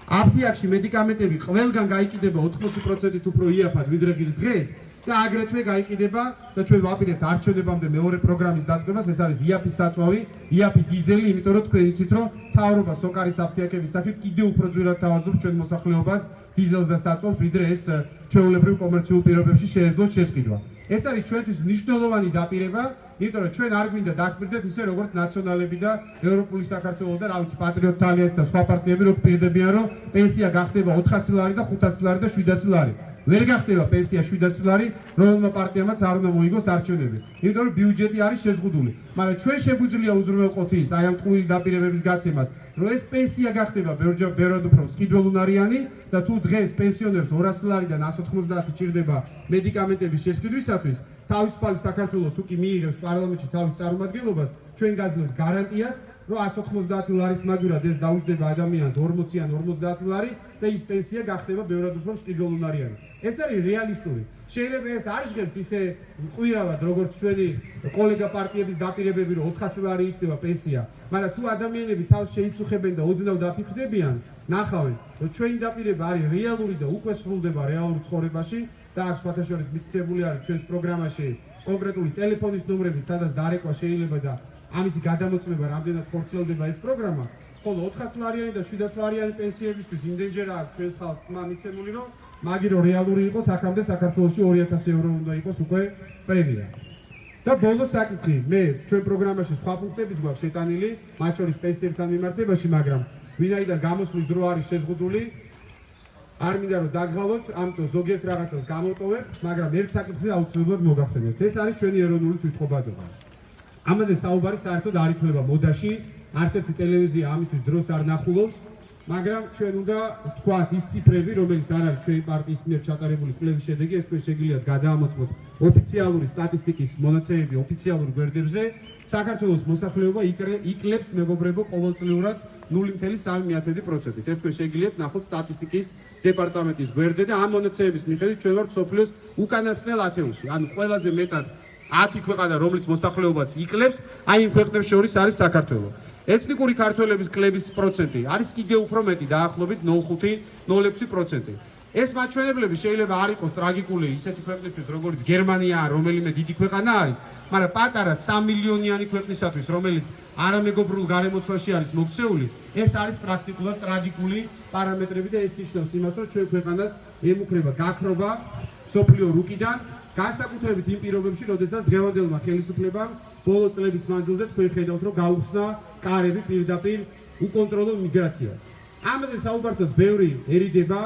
აფთიაქში მედიკამენტები ყველგან გაიყიდება 80%-ით უფრო იაფად ვიდრე დღეს და აგრეთვე გაიყიდება და ჩვენ ვაპირებთ არჩევნებამდე მეორე პროგრამის დაწყებას, ეს არის იაფის საწვავი, იაფი დიზელი, იმიტომ რომ თქვენ იცით რომ მთავრობა სოკარის აფთიაქების სახით კიდევ უფრო ძვირად თავაზობს ჩვენ მოსახლეობას დიზელს და საწვავს, ვიდრე ეს ჩვეულებრივ კომერციულ პირობებში შეეძლოს შესყიდვა. ეს არის ჩვენთვის მნიშვნელოვანი დაპირება, იმიტომ რომ ჩვენ არ გვინდა დაგვირდეთ ისე როგორც ნაციონალები და ევროპული საქართველოს და რა ვიცი პატრიოტ ალიანსი და სხვა პარტიები რო პირდებიან რომ პენსია გახდება 400 ლარი და 500 ლარი და 700 ლარი. ვერ გახდება პენსია 700 ლარი, რომელმა პარტიამაც არ უნდა მოიგოს არჩევნები. იმიტომ რომ ბიუჯეტი არის შეზღუდული. მაგრამ ჩვენ შეგვიძლია უზრუნველყოთ ის აი ამ ტყუილი დაპირებების გაცემას, რომ ეს პენსია გახდება ბევრად უფრო სყიდველუნარიანი და თუ დღეს პენსიონერს 200 ლარიდან 190 ჭირდება მედიკამენტების შესყიდვისათვის, თავისუფალი საქართველოს თუ კი მიიღებს პარლამენტში თავის წარმომადგენლობას, ჩვენ გაძლევთ გარანტიას, რომ 190 ლარის მაგივრად ეს დაუჯდება ადამიანს 40-ან 50 ლარი და ის პენსია გახდება ბევრად უფრო სყიდველუნარიანი. ეს არის რეალისტური. შეიძლება ეს არ ჟღერს ისე მყვირალად, როგორც ჩვენი კოლეგა პარტიების დაპირებები, რომ 400 ლარი იქნება პენსია, მაგრამ თუ ადამიანები თავს შეიცუხებენ და ოდნავ დაფიქრდებიან, ნახავენ, რომ ჩვენი დაპირება არის რეალური და უკვე სრულდება რეალურ ცხოვრებაში და აქ სხვათა შორის მითითებული არის ჩვენს პროგრამაში კონკრეტული ტელეფონის ნომრებით, სადაც დარეკვა შეიძლება და ამისი გადამოწმება რამდენად ხორციელდება ეს პროგრამა, ხოლო 400 ლარიანი და 700 ლარიანი პენსიებისთვის იმდენჯერაა ჩვენს ხალხს თმა მიცემული, რომ მაგირო რეალური იყოს, აქამდე საქართველოში 2000 ევრო უნდა იყოს უკვე პრემია. და ბოლოს საკითხი, მე ჩვენ პროგრამაში სხვა პუნქტებიც გვაქვს შეტანილი, მათ შორის პენსიებთან მიმართებაში, მაგრამ ვინაიდან გამოსვლის დრო არის შეზღუდული, არ მინდა რომ დაგღალოთ, ამიტომ ზოგიერთ რაღაცას გამოვტოვებ, მაგრამ ერთ საკითხზე აუცილებლად მოგახსენებთ. ეს არის ჩვენი ეროვნული თვითმყოფადობა. ამაზე საუბარი საერთოდ არ იქნება მოდაში, არც ერთი ტელევიზია ამისთვის დროს არ ნახულობს, მაგრამ ჩვენ უნდა ვთქვათ ის ციფრები, რომელიც არ არის ჩვენი პარტიის მიერ ჩატარებული კვლევის შედეგი, ეს თქვენ შეგიძლიათ გადაამოწმოთ ოფიციალური სტატისტიკის მონაცემები ოფიციალურ გვერდებზე. საქართველოს მოსახლეობა იკლებს მეგობრებო ყოველწლიურად 0.3%-ით. ეს თქვენ შეგიძლიათ ნახოთ სტატისტიკის დეპარტამენტის გვერდზე და ამ მონაცემების მიხედვით ჩვენ ვართ მსოფლიოს უკანასკნელ ათეულში. ანუ ყველაზე მეტად 10 ქვეყანა, რომლის მოსახლეობაც იკლებს, აი იმ ქვეყნებს შორის არის საქართველო. ეთნიკური ქართველების კლების პროცენტი არის კიდევ უფრო მეტი, დაახლოებით 0.5-0.6%. ეს მაჩვენებლები შეიძლება არ იყოს ტრაგიკული ისეთი ქვეყნისთვის, როგორც გერმანია, რომელიმე დიდი ქვეყანა არის, მაგრამ პატარა 3 მილიონიანი ქვეყნისათვის, რომელიც არამეგობრულ გარემოცვაში არის მოქცეული, ეს არის პრაქტიკულად ტრაგიკული პარამეტრები და ეს ნიშნავს იმას, რომ ჩვენ ქვეყანას ემუქრება გაქრობა სოფლიო რუკიდან, განსაკუთრებით იმ პირობებში, როდესაც დღევანდელმა ხელისუფლებამ ბოლო წლების მანძილზე თქვენ ხედავთ, რომ გაუხსნა კარები პირდაპირ უკონტროლო მიგრაციას. ამაზე საუბარსაც ბევრი ერიდება,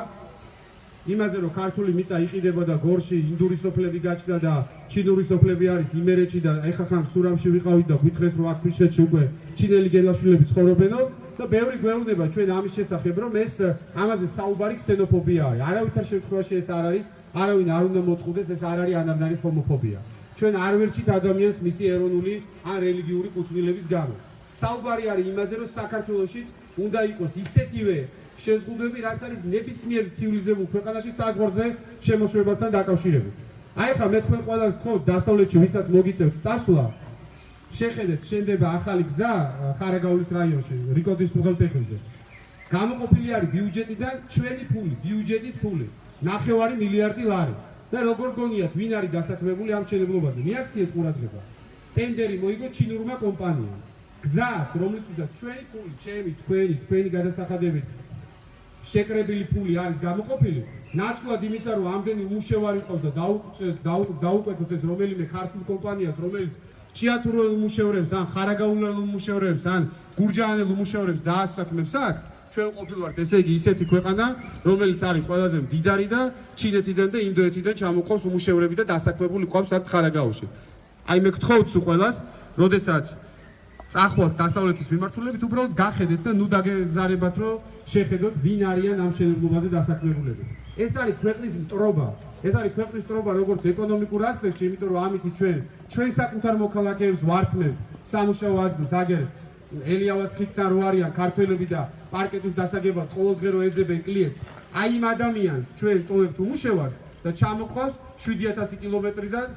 იმაზე რომ ქართული მიწა იყიდება და გორში ინდური სოფლები გაჩნდა და ჩინური სოფლები არის იმერეთში და ეხლა ხან სურამში ვიყავით და გვითხრეს რომ აქ ქვიშეთში უკვე ჩინელი გელაშვილები ცხოვრობენო და ბევრი გვეუბნება ჩვენ ამის შესახებ, რომ ეს ამაზე საუბარი ქსენოფობიაა. არავითარ შემთხვევაში ეს არ არის, არავინ არ უნდა მოწყდეს, ეს არ არის ანარნარი ჰომოფობია. ჩვენ არ ვერჩით ადამიანს მისი ეროვნული ან რელიგიური კუთვნილების გამო. საუბარი არის იმაზე, რომ საქართველოშიც უნდა იყოს ისეთივე შეზღუდვები, რაც არის ნებისმიერ ცივილიზებულ ქვეყანაში საზღვარზე შემოსვლებასთან დაკავშირებით. აი ხა მე თქვენ ყველას ვთხოვთ დასავლეთში, ვისაც მოგიწევთ წასვლა, შეხედეთ, შენდება ახალი გზა ხარაგაულის რაიონში, რიკოტის უღელტეხილზე. გამოყოფილი არის ბიუჯეტიდან ჩვენი ფული, ბიუჯეტის ფული, 9 მილიარდი ლარი. და როგორ გონიათ, ვინ არის დასაქმებული ამ მშენებლობაზე? მიაქციეთ ყურადღება. ტენდერი მოიგო ჩინურმა კომპანიამ. გზას, რომლისთვისაც ჩვენი ფული, ჩემი, თქვენი გადასახადებით შეკრებილი ფული არის გამოყოფილი, ნაცვლად იმისა, რომ ამდენი უმუშევარი ყავს და დაუკვეთოთ ეს რომელიმე ქართულ კომპანიას, რომელიც ჭიათურელ უმუშევრებს, ან ხარაგაულელ უმუშევრებს, ან გურჯაანელ უმუშევრებს დაასაქმებს აქ, ჩვენ ყოფილვართ ესე იგი ისეთი ქვეყანა, რომელიც არის ყველაზე მდიდარი და ჩინეთიდან და ინდოეთიდან ჩამოყავს უმუშევრები და დასაქმებული ყავს აქ ხარაგაულში. აი მე გთხოვთ სულ ყველას, როდესაც წახვალთ დასავლეთის მიმართულებით, უბრალოდ გახედეთ და ნუ დაგეზარებათ, რომ შეხედოთ ვინ არიან ამ მშენებლობაზე დასაქმებულები. ეს არის ქვეყნის მტრობა. ეს არის ქვეყნის მტრობა როგორც ეკონომიკურ ასპექტში, იმიტომ რომ ამით ჩვენ საკუთარ მოქალაქეებს ვართმევთ სამუშაო ადგილს, აგერ ელიავას ხითან რო არიან ქართველები და პარკეთის დასაგებად ყოველდღე რო ეძებენ კლიენტს, აი იმ ადამიანს ჩვენ ტოვებთ უმუშევარს და ჩამოყავს 7000 კილომეტრიდან,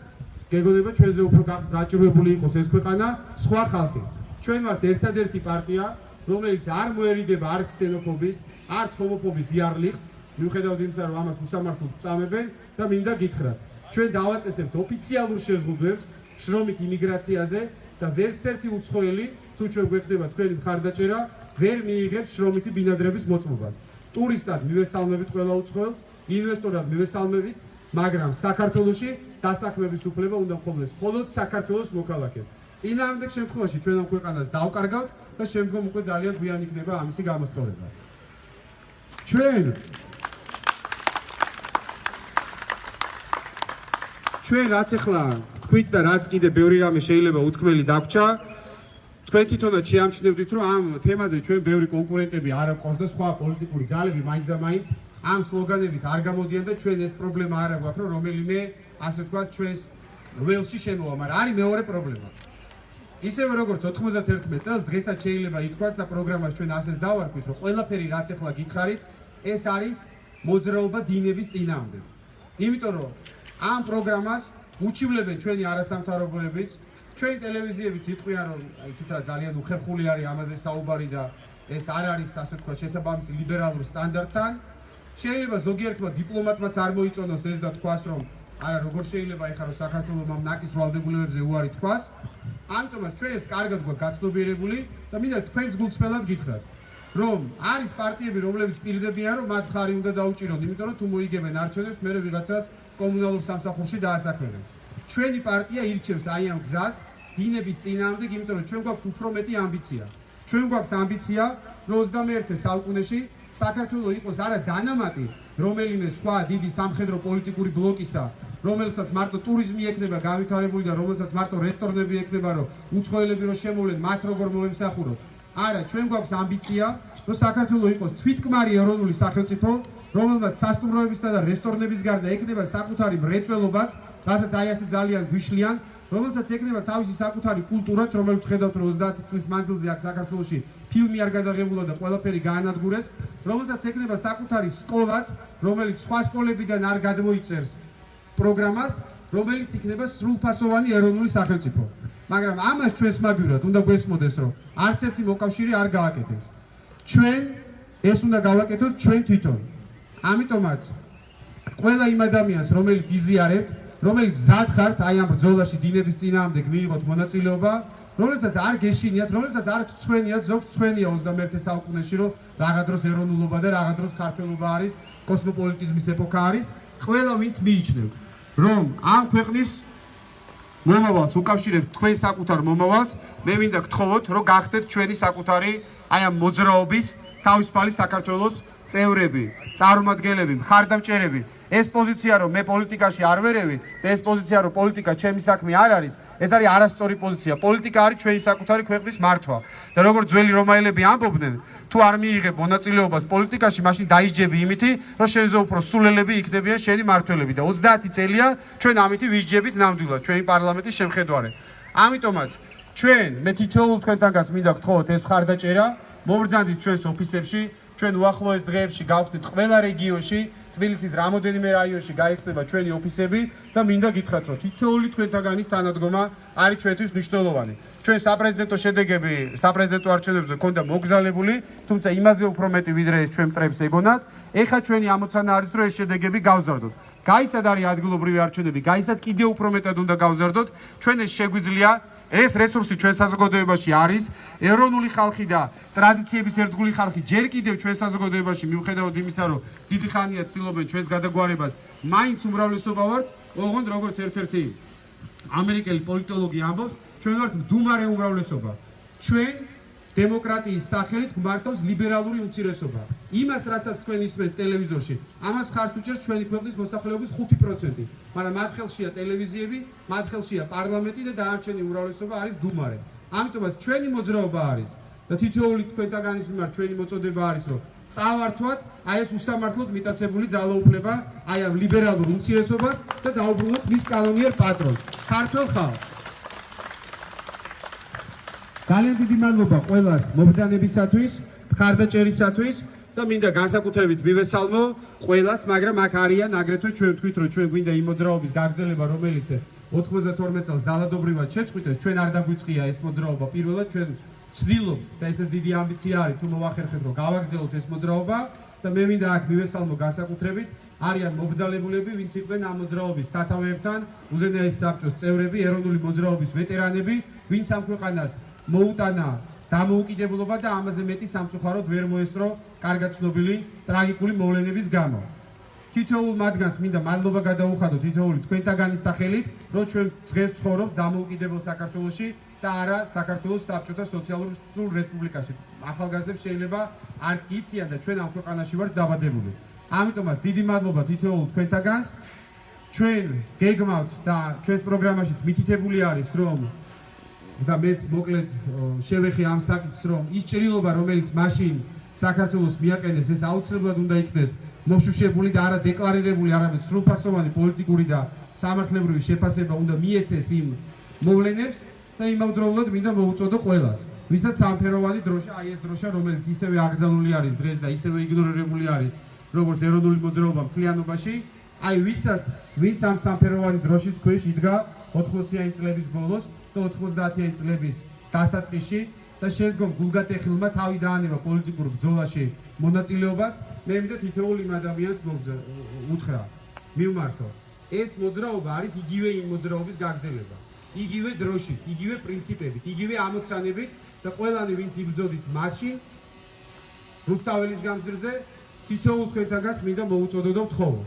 გეგონება ჩვენზე უფრო გაჭირვებული იყოს ეს ქვეყანა, სხვა ხალხი. ჩვენ ვართ ერთადერთი პარტია, რომელიც არ მოერიდება არ ქსენოფობის, არც ჰომოფობის იარლიხს, მიუხედავად იმისა, რომ ამას უსამართლოდ წამებენ და მინდა გითხრათ, ჩვენ დავაწესებთ ოფიციალურ შეზღუდვებს შრომით იმიგრაციაზე და ვერც ერთი უცხოელი, თუ ჩვენ გვექნება თქვენი მხარდაჭერა, ვერ მიიღებს შრომითი ბინადრების მოწმობას. ტურისტად მივესალმებით ყველა უცხოელს, ინვესტორად მივესალმებით, მაგრამ საქართველოში დასაქმების უფლება უნდა ჰქონდეს მხოლოდ საქართველოს მოქალაქეს. წინააღმდეგ შემთხვევაში ჩვენ ამ ქვეყანას დავკარგავთ და შემდგომ უკვე ძალიან გვიან იქნება ამისი გამოსწორება. ჩვენ რაც ახლა თქვით და რაც კიდე ბევრი რამე შეიძლება უთქმელი დაგვრჩა, თქვენ თვითონაც შეამჩნევთ, რომ ამ თემაზე ჩვენ ბევრი კონკურენტები არ გვყავს და სხვა პოლიტიკური ძალები მაინც და მაინც ამ სლოგანებით არ გამოდიან და ჩვენ ეს პრობლემა არ აქვს, რომ რომელიმე ასე ვთქვათ ჩვენს ველში შემოვა, მაგრამ არის მეორე პრობლემა. ისევე როგორც 91 წელს დღესაც შეიძლება ითქვას და პროგრამას ჩვენ ასეც დავარქვით, რომ ყველაფერი რაც ახლა გითხარით, ეს არის მოძრაობა დინების წინააღმდეგ. იმიტომ რომ ამ პროგრამას უჩივლებენ ჩვენი არასამთავრობოებიც, ჩვენი ტელევიზიებიც იტყვიან, რომ იცით რა ძალიან უხერხული არის ამაზე საუბარი და ეს არ არის ასე ვთქვათ შესაბამისი ლიბერალურ სტანდარტთან. შეიძლება ზოგიერთმა დიპლომატმაც არ მოიწონოს ეს და თქვას, რომ არა როგორ შეიძლება ეხლა რომ საქართველოს ამ ნაკის ვალდებულებებზე უარი თქვას. ამიტომაც ჩვენ ეს კარგად გვაქვს გაცნობიერებული და მინდა თქვენს გულწრფელად გითხრათ, რომ არის პარტიები, რომლებიც პირდებიან, რომ მათ ხარი უნდა დაუჭირონ, იმიტომ რომ თუ მოიგებენ არჩევნებს, მერე ვიღაცას კომუნალურ სამსახურში დაასაქმებენ. ჩვენი პარტია ირჩევს აი ამ გზას დინების წინააღმდეგ, იმიტომ რომ ჩვენ გვაქვს უფრო მეტი ამბიცია. ჩვენ გვაქვს ამბიცია, რომ 21 საუკუნეში საქართველოს იყოს არა დანამატი რომელიმე სხვა დიდი სამხედრო პოლიტიკური ბლოკისა, რომელსაც მარტო ტურიზმი ექნება გავითარებული და რომელსაც მარტო რესტორნები ექნება, რომ უცხოელები რო შემოვლენ, მათ როგორ მოემსახუროთ. არა, ჩვენ გვაქვს ამბიცია, რომ საქართველოს იყოს თვითკმარი ეროვნული სახელმწიფო, რომელმაც სასტუმროებისა და რესტორნების გარდა ექნება საკუთარი მრეწველობაც, რასაც აი ასე ძალიან გვიშლიან, რომელსაც ექნება თავისი საკუთარი კულტურაც, რომელიც ხედავთ, რომ 30 წლის მანძილზე აქ საქართველოში ფილმი არ გადაღებულა და ყველაფერი გაანადგურეს, რომელსაც ექნება საკუთარი სკოლაც, რომელიც სხვა სკოლებიდან არ გადმოიწერს პროგრამას, რომელიც იქნება სრულფასოვანი ეროვნული სახელმწიფო. მაგრამ ამას ჩვენს მაგივრად უნდა გვესმოდეს, რომ არც ერთი მოკავშირე არ გააკეთებს. ჩვენ ეს უნდა გავაკეთოთ ჩვენ თვითონ. ამიტომაც ყველა იმ ადამიანს, რომელიც იზიარებთ, რომელიც მზად ხართ აი ამ ბრძოლაში დინების წინააღმდეგ მიიღოთ მონაწილეობა, რომელსაც არ გეშინიათ, რომელსაც არ გწვენიათ, ზოგ წვენია 21 საუკუნეში, რომ რაღა დროს ეროვნულობა და რაღა დროს ქართველობა არის, კოსმოპოლიტიზმის ეპოქა არის, ყველა ვინც მიიჩნევთ, რომ ამ ქვეყნის მომავალს უკავშირებთ თქვენ საკუთარ მომავალს, მე მინდა გთხოვოთ, რომ გახდეთ ჩვენი საკუთარი აი ამ მოძრაობის თავისუფალი საქართველოს წევრები, წარმომადგენლები, მხარდამჭერები. ეს პოზიცია რომ მე პოლიტიკაში არ ვერევი და ეს პოზიცია რომ პოლიტიკა ჩემი საქმე არ არის, ეს არის არასწორი პოზიცია. პოლიტიკა არის ჩვენი საკუთარი ქვეყნის მართვა. და როგორც ძველი რომაელები ამბობდნენ, თუ არ მიიღებ მონაწილეობას პოლიტიკაში, მაშინ დაისჯები იმითი, რომ შენზე უფრო სულელები იქნებიან შენი მმართველები და 30 წელია ჩვენ ამითი ვისჯებით ნამდვილად ჩვენი პარლამენტის შემხედვარე. ამიტომაც ჩვენ მე თითოეულ თქვენთანგანს მინდა გთხოვოთ ეს მხარდაჭერა, მობრძანდით ჩვენს ოფისებში, ჩვენ უახლოეს დღეებში გავხდით ყველა რეგიონში, თბილისის რამოდენიმე რაიონში გაიხსნება ჩვენი ოფისები და მინდა გითხრათ, რომ თითოეული თქვენთაგანის თანადგომა არის ჩვენთვის მნიშვნელოვანი. ჩვენ საპრეზიდენტო შედეგები საპრეზიდენტო არჩევნებზე ქონდა მოგზალებული, თუმცა იმაზე უფრო მეტი ვიდრე ჩვენ მტრებს ეგონათ. ეხლა ჩვენი ამოცანა არის, რომ ეს შედეგები გავზარდოთ. გაისად არის ადგილობრივი არჩევნები, გაისად კიდევ უფრო მეტად უნდა გავზარდოთ. ჩვენ ეს შეგვიძლია. ეს რესურსი ჩვენ საზოგადოებაში არის, ეროვნული ხალხი და ტრადიციების ერთგული ხალხი ჯერ კიდევ ჩვენ საზოგადოებაში მიუხედავად იმისა, რომ დიდი ხანია ცდილობენ ჩვენს გადაგვარებას, მაინც უმრავლესობა ვართ, ოღონდ როგორც ერთ-ერთი ამერიკელი პოლიტოლოგი ამბობს, ჩვენ ვართ მდუმარე უმრავლესობა. ჩვენ დემოკრატიის სახელით გვმართავს ლიბერალური უმცირესობა. იმას, რასაც თქვენ ისმენთ ტელევიზორში, ამას მხარს უჭერს ჩვენი ქვეყნის მოსახლეობის 5%, მაგრამ მათ ხელშია ტელევიზიები, მათ ხელშია პარლამენტი და დანარჩენი უმრავლესობა არის დუმარე. ამიტომაც ჩვენი მოძრაობა არის და თითოეული თქვენთაგანის მიმართ ჩვენი მოწოდება არის, რომ წავართვათ აი ეს უსამართლოდ მიტაცებული ძალაუფლება აი ამ ლიბერალურ უმცირესობას და დაუბრუნოთ მის კანონიერ პატრონს, ქართველ ხალხს. ძალიან დიდი მადლობა ყველას მობრძანებისათვის, მხარდაჭერისათვის და მინდა განსაკუთრებით მივესალმო ყველას, მაგრამ აქ არიან აგრეთვე ჩვენ ვთქვით, რომ ჩვენ გვინდა იმ მოძრაობის გაგრძელება, რომელიც 92 წელს ძალადობრივად შეწყვიტეს, ჩვენ არ დაგვიწყია ეს მოძრაობა პირველად, ჩვენ ვცდილობთ და ესეც დიდი ამბიცია არის თუ მოვახერხეთ, რომ გავაგრძელოთ ეს მოძრაობა და მე მინდა აქ მივესალმო განსაკუთრებით არიან მობრძალებულები, ვინც იყვნენ ამ მოძრაობის სათავეებთან, უზენაესი საბჭოს წევრები, ეროვნული მოძრაობის ვეტერანები, ვინც ამ ქვეყანას მოუტანა დამოუკიდებლობა და ამაზე მეტი სამწუხაროდ ვერ მოესწრო კარგად ცნობილი ტრაგიკული მოვლენების გამო. თითოეულ მათგანს მინდა მადლობა გადაუხადო თითოეული თქვენთაგანის სახელით, რომ ჩვენ დღეს ცხოვრობს დამოუკიდებელ საქართველოში და არა საქართველოს საბჭოთა სოციალისტურ რესპუბლიკაში. ახალგაზრდებს შეიძლება არც იციან და ჩვენ ამ ქვეყანაში ვართ დაბადებული. ამიტომაც დიდი მადლობა თითოეულ თქვენთაგანს. ჩვენ გეგმავთ და ჩვენს პროგრამაშიც მითითებული არის, რომ და მეც მოკლედ შევეხე ამ საკითხს, რომ ის ჭრილობა, რომელიც მაშინ საქართველოს მიაყენეს, ეს აუცილებლად უნდა იქნეს მოშუშებული და არა დეკლარირებული, არამედ სრულფასოვანი პოლიტიკური და სამართლებრივი შეფასება უნდა მიეცეს იმ მოვლენებს და იმავდროულად მინდა მოუწოდო ყველას, ვისაც სამფეროვანი დროშა, აი ეს დროშა, რომელიც ისევე აკრძალული არის დღეს და ისევე იგნორირებული არის, როგორც ეროვნული მოძრაობა მთლიანობაში, აი ვინც ამ სამფეროვანი დროშის ქვეშ იდგა 80-იანი წლების ბოლოს და 90-იანი წლების დასაწყისში და შემდგომ გულგატეხილმა თავი დაანება პოლიტიკურ ბრძოლაში მონაწილეობას, მე მინდა თითოეულ იმ ადამიანს უთხრა, მივმართო. ეს მოძრაობა არის იგივე იმ მოძრაობის გაგრძელება. იგივე დროშით, იგივე პრინციპებით, იგივე ამოცანებით და ყველანი ვინც იბრძოდით მაშინ რუსთაველის გამზირზე, თითოეულ თქვენთაგანს მინდა მოუწოდო და ვთხოვო.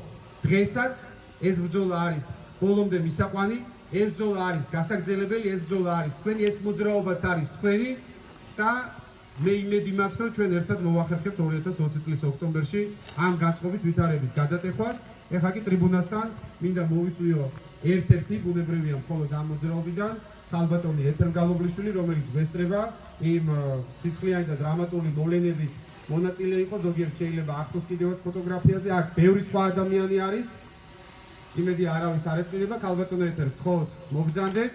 დღესაც ეს ბრძოლა არის ბოლომდე მისაყვანი, ეს ბრძოლა არის გასაგრძელებელი, ეს ბრძოლა არის თქვენი, ეს მოძრაობაც არის თქვენი და მე იმედი მაქვს, რომ ჩვენ ერთად მოვახერხებთ 2020 წლის ოქტომბერში ამ განწყობით ვითარების გადატეხვას. ეხლა კი ტრიბუნასთან მინდა მოვიწვიო ერთ-ერთი ბუნებრივია მხოლოდ ამ მოძრაობიდან ქალბატონი ეთერ გალობლიშვილი, რომელიც გვესწრება იმ სისხლიანი და დრამატული მოვლენების მონაწილე იყო, ზოგიერთ შეიძლება ახსოვს კიდევაც ფოტოგრაფიაზე, აქ ბევრი სხვა ადამიანი არის. იმედი არავის არ ეწყინება, ქალბატონო ეთერ გთხოვთ მობრძანდეთ.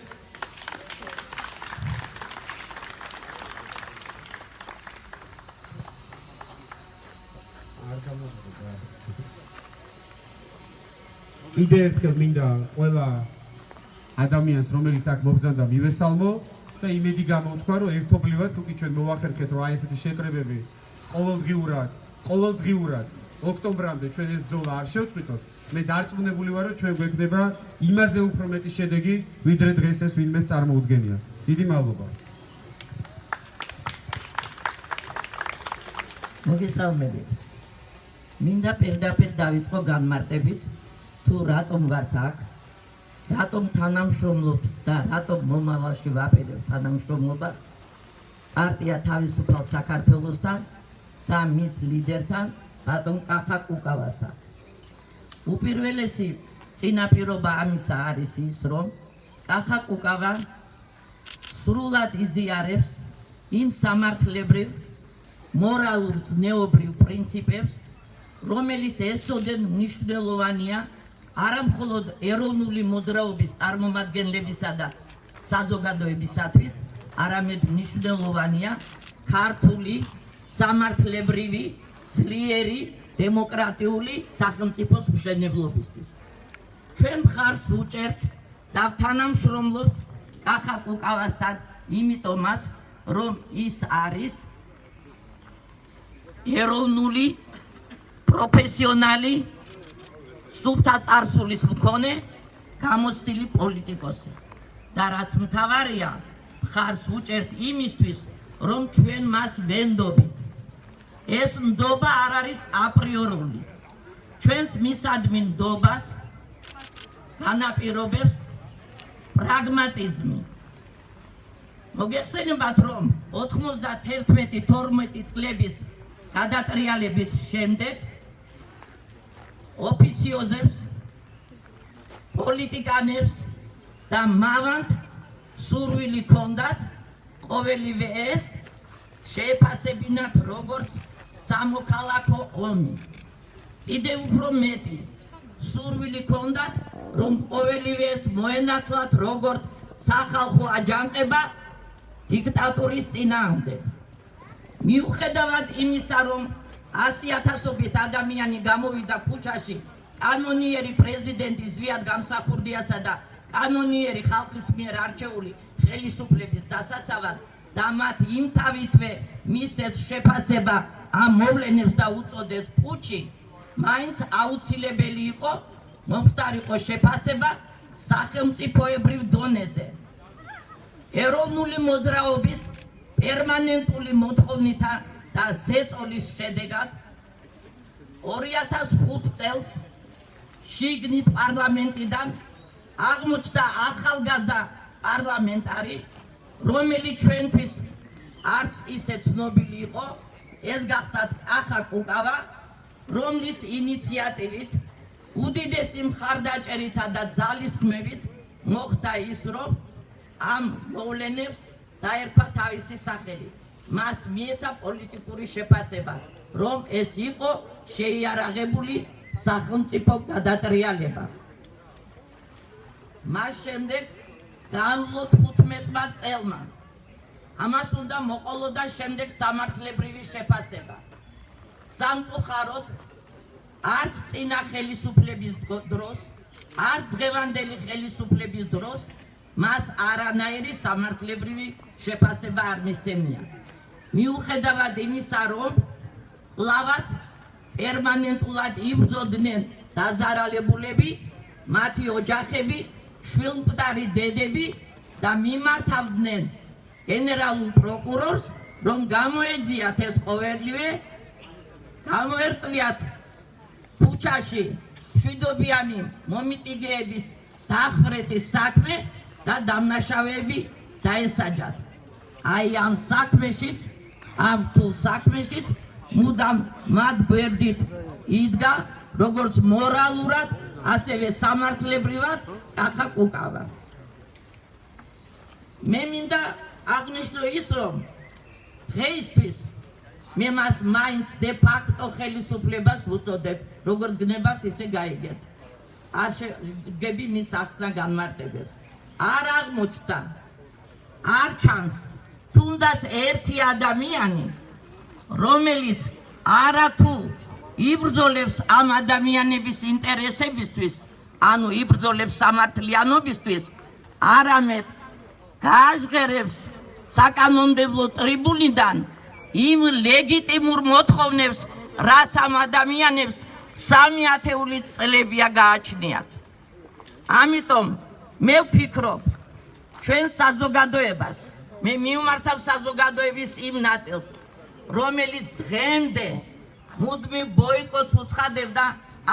კიდე ერთხელ მინდა ყველა ადამიანს, რომელიც აქ მობრძანდა, მივესალმო და იმედი გამოვთქვა, რომ ერთობლივად თუ კი ჩვენ მოვახერხეთ, რომ აი ესეთი შეკრებები ყოველდღიურად ოქტომბრამდე ჩვენ ეს ბრძოლა არ შევწყვიტოთ, მე დარწმუნებული ვარ, რომ ჩვენ გვექნება იმაზე უფრო მეტი შედეგი, ვიდრე დღეს ეს ვინმეს წარმოუდგენია. დიდი მადლობა. მოგესალმებით. მინდა პირდაპირ დავიწყო განმარტებით, თუ რატომ ვართ აქ, რატომ თანამშრომლობთ და რატომ მომავალში ვაპირებთ თანამშრომლობას პარტია თავისუფალ საქართველოსთან და მის ლიდერთან, ბატონ კახა კუკავასთან. უპირველესი წინაპირობა ამისა არის ის, რომ კახა კუკავა სრულად იზიარებს იმ სამართლებრივ, მორალურ, ზნეობრივ პრინციპებს, რომელიც ესოდენ მნიშვნელოვანია არა მხოლოდ ეროვნული მოძრაობის წარმომადგენლებისა და საზოგადოებისათვის, არამედ მნიშვნელოვანია ქართული სამართლებრივი, ძლიერი, დემოკრატიული სახელმწიფოს მშენებლობისთვის. ჩვენ მხარს ვუჭერთ და ვთანამშრომლობთ კახა კუკავასთან, იმიტომაც, რომ ის არის ეროვნული, პროფესიონალი, სუფთა წარსულის მქონე, გამოცდილი პოლიტიკოსი. და რაც მთავარია, მხარს ვუჭერთ იმისთვის, რომ ჩვენ მას ვენდობით. ეს ნდობა არ არის აპრიორული. ჩვენს მისადმი ნდობას განაპირობებს პრაგმატიზმი. მოგეხსენებათ, რომ 91-12 წლების გადატრიალების შემდეგ ოფიციოზებს, პოლიტიკანებს და მავანთ სურვილი ჰქონდათ ყოველივე ეს შეეფასებინათ როგორც სამოქალაქო ომი. კიდევ უფრო მეტი სურვილი ჰქონდათ, რომ ყოველივე ეს მოენათლათ როგორც სახალხო აჯანყება დიქტატურის წინააღმდეგ. მიუხედავად იმისა, რომ 100,000-ობით ადამიანი გამოვიდა ქუჩაში კანონიერი პრეზიდენტის ზვიად გამსახურდიასა და კანონიერი ხალხის მიერ არჩეული ხელისუფლების დასაცავად და მათ იმთავითვე მისცეს შეფასება ამ მოვლენებს და უწოდეს პუჩი, მაინც აუცილებელი იყო მომხდარიყო შეფასება სახელმწიფოებრივ დონეზე. ეროვნული მოძრაობის პერმანენტული მოთხოვნითა და ზეწოლის შედეგად 2005 წელს შიგნით პარლამენტიდან აღმოჩნდა ახალგაზრდა პარლამენტარი, რომელიც ჩვენთვის არც ისე ცნობილი იყო, ეს გახდათ კახა კუკავა, რომლის ინიციატივით უდიდესი მხარდაჭერითა და ძალისხმევით მოხდა ის, რომ ამ მოვლენებს დაერქვა თავისი სახელი. მას მიეცა პოლიტიკური შეფასება, რომ ეს იყო შეიარაღებული სახელმწიფო გადატრიალება. მას შემდეგ განვლო 15 წელმა ამას უნდა მოყოლოდა შემდეგ სამართლებრივი შეფასება. სამწუხაროდ არც წინა ხელისუფლების დროს, არც დღევანდელი ხელისუფლების დროს მას არანაირი სამართლებრივი შეფასება არ მისცემია. მიუხედავად იმისა, რომ კვლავაც პერმანენტულად იბრძოდნენ დაზარალებულები, მათი ოჯახები, შვილმკვდარი დედები და მიმართავდნენ გენერალურ პროკურორს, რომ გამოეძიათ ეს ყოველივე, გამოერკვიათ ქუჩაში მშვიდობიანი მომიტინგეების დახვრეტის საქმე და დამნაშავეები დაესაჯათ. აი ამ საქმეშიც, ამ რთულ საქმეშიც მუდამ მათ გვერდით იდგა როგორც მორალურად, ასევე სამართლებრივად კახა კუკავა. მე მინდა აღნიშნო ის, რომ დღეისთვის მე მას მაინც დე ფაქტო ხელისუფლებას ვუწოდებ, როგორც გნებავთ ისე გაიგეთ. არ შეგები მის ახსნა განმარტებებს. არ აღმოჩნდა, არ ჩანს თუნდაც ერთი ადამიანი, რომელიც არათუ იბრძოლებს ამ ადამიანების ინტერესებისთვის, ანუ იბრძოლებს სამართლიანობისთვის, არამედ გააჟღერებს საკანონმდებლო ტრიბუნიდან იმ ლეგიტიმურ მოთხოვნებს, რაც ამ ადამიანებს 3 წლებია გააჩნიათ. ამიტომ მე ვფიქრობ, ჩვენ საზოგადოებას, მე მივმართავ საზოგადოების იმ ნაწილს, რომელიც დღემდე მუდმივ ბოიკოტს უცხადებდა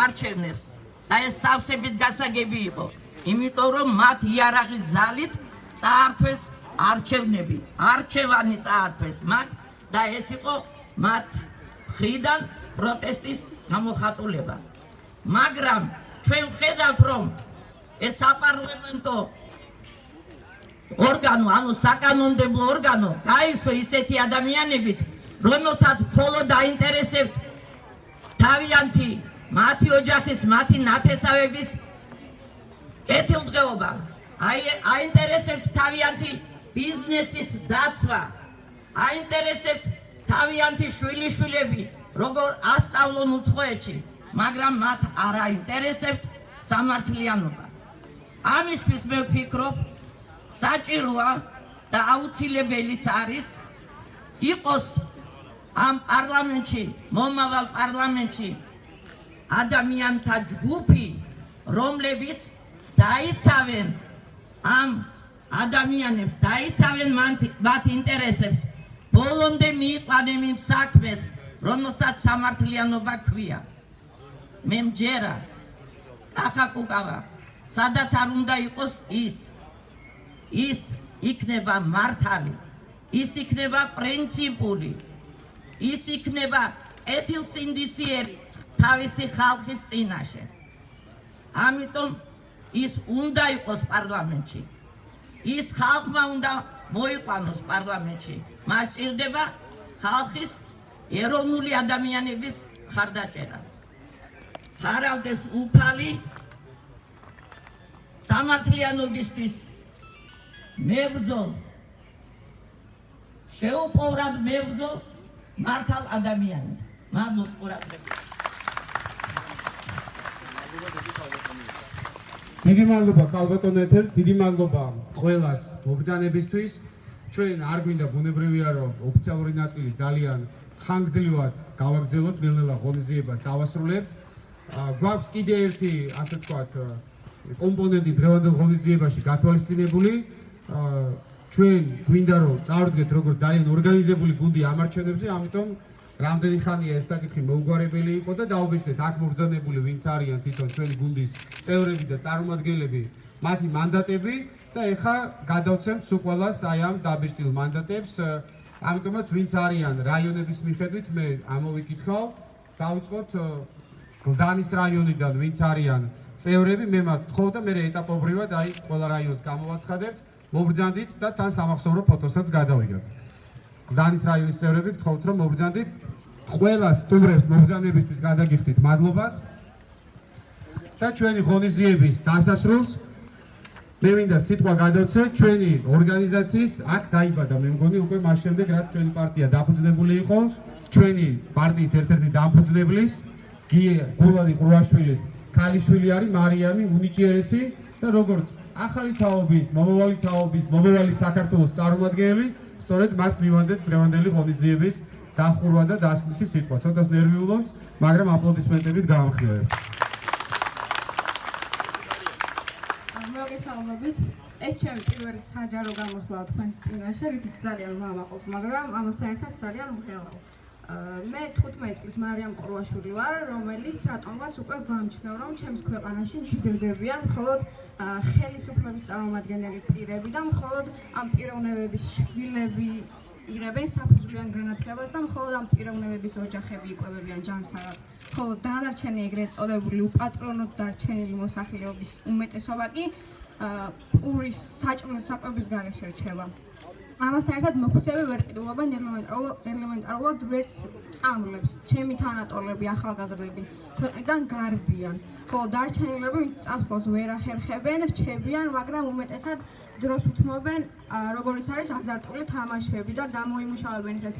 არჩევნებს და ეს სავსებით გასაგები იყო, იმიტომ რომ მათ იარაღის ძალით წაართვეს არჩევნები, არჩევანი წაართვეს მათ და ეს იყო მათ მხრიდან პროტესტის გამოხატულება. მაგრამ ჩვენ ვხედავთ, რომ ეს საპარლამენტო ორგანო, ანუ საკანონმდებლო ორგანო გაისო ისეთი ადამიანებით, რომელთაც მხოლოდ დაინტერესებთ თავიანთი, მათი ოჯახის, მათი ნათესავების კეთილდღეობა, აინტერესებთ თავიანთი ბიზნესის დაცვა, აინტერესებთ თავიანთი შვილიშვილები, როგორ ასწავლონ უცხოეთში, მაგრამ მათ არ აინტერესებთ სამართლიანობა. ამისთვის მე ვფიქრობ, საჭიროა და აუცილებელიც არის იყოს ამ პარლამენტში, მომავალ პარლამენტში ადამიანთა ჯგუფი, რომლებიც დაიცავენ ამ ადამიანებს, დაიცავენ მათ ინტერესებს, ბოლომდე მიიყვანენ იმ საქმეს, რომელსაც სამართლიანობა ქვია. მე მჯერა, კახა კუკავა, სადაც არ უნდა იყოს ის იქნება მართალი, ის იქნება პრინციპული, ის იქნება ეთილსინდისიერი თავისი ხალხის წინაშე. ამიტომ ის უნდა იყოს პარლამენტში. ის ხალხმა უნდა მოიყვანოს პარლამენტში. მას სჭირდება ხალხის ეროვნული ადამიანების ხარდაჭერა. ხარავდეს უფალი სამართლიანობისთვის მებრძოლ შეუპოვრად მებრძოლ მართალ ადამიანებს. მადლობ ყურადღებისთვის. დიდი მადლობა ქალბატონ ეთერ, დიდი მადლობა ყველას მობრძანებისთვის. ჩვენ არ გვინდა ბუნებრივია რომ ოფიციალური ნაწილი ძალიან ხანგრძლივად გავაგრძელოთ, ნელ-ნელა ღონისძიებას დავასრულებთ. გვაქვს კიდე ერთი, ასე ვთქვათ, კომპონენტი დღევანდელ ღონისძიებაში გათვალისწინებული. ჩვენ გვინდა რომ წავდგეთ როგორც ძალიან ორგანიზებული გუნდი ამ არჩევნებზე, ამიტომ რამდენი ხანია ეს საკითხი მოუგვარებელი იყო და დაუბეჭდეთ აქ მობრძანებული ვინც არიან თვითონ ჩვენი გუნდის წევრები და წარმომადგენლები, მათი მანდატები და ეხლა გადავცემთ სულ ყველას აი ამ დაბეჭდილ მანდატებს. ამიტომაც ვინც არიან რაიონების მიხედვით მე ამოვიკითხავ, დავიწყოთ გლდანის რაიონიდან ვინც არიან წევრები, მე მათ ვთხოვ და მე ეტაპობრივად აი ყველა რაიონს გამოვაცხადებთ, მობრძანდით და თან სამახსოვრო ფოტოსაც გადავიღებთ. გლდანის რაიონის წევრები გთხოვთ რომ მობრძანდით, ყველა სტუმრებს მობრძანებისთვის გადაგიხდით მადლობას და ჩვენი ღონისძიების დასასრულს მე მინდა სიტყვა გადავცე ჩვენი ორგანიზაციის აქ დაიბადა მე მგონი უკვე მას შემდეგ რაც ჩვენი პარტია დაფუძნებული იყო, ჩვენი პარტიის ერთ-ერთი დამფუძნებლის გულადი ყურაშვილის ქალიშვილი არის მარიამი უნიჭიერესი და როგორც ახალი თაობის, მომავალი თაობის, მომავალი საქართველოს წარმომადგენელი, სწორედ მას მივანდეთ დღევანდელი ღონისძიების დახურვა და დასკვნითი სიტყვა. ცოტას ნერვიულობს, მაგრამ აპლოდისმენტებით გავამხილებთ. მოგესალმებით. ეს ჩემი პირველი საჯარო გამოსვლა თქვენს წინაშე, რითიც ძალიან ვამაყობ, მაგრამ ამასთან ერთად ძალიან ვღელავ. მე 15 წლის მარიამ ყურვაშვილი ვარ, რომელიც რატომღაც უკვე ვამჩნევ, რომ ჩემს ქვეყანაში მშვიდობებიან მხოლოდ ხელისუფლების წარმომადგენელი პირები და მხოლოდ ამ პიროვნებების შვილები იღებენ საფუძვლიან განათლებას და მხოლოდ ამ პიროვნებების ოჯახები იკვებებიან ჯანსაღად. მხოლოდ დანარჩენი ეგრეთ წოდებული უპატრონოდ დარჩენილი მოსახლეობის უმეტესობა კი პურის საჭმლის საკვების გარეშე რჩება. ამასთან ერთად მოხუცები ვერ ყიდულობენ ელემენტარულად ვერც სწავლებს. ჩემი თანატოლები, ახალგაზრდები ქვეყნიდან გარბიან. ხოლო დარჩენილები წასვლას ვერ ახერხებენ, რჩებიან, მაგრამ უმეტესად დროს უთმობენ, როგორც არის აზარტული თამაშები და გამოიმუშავებენ ისეთ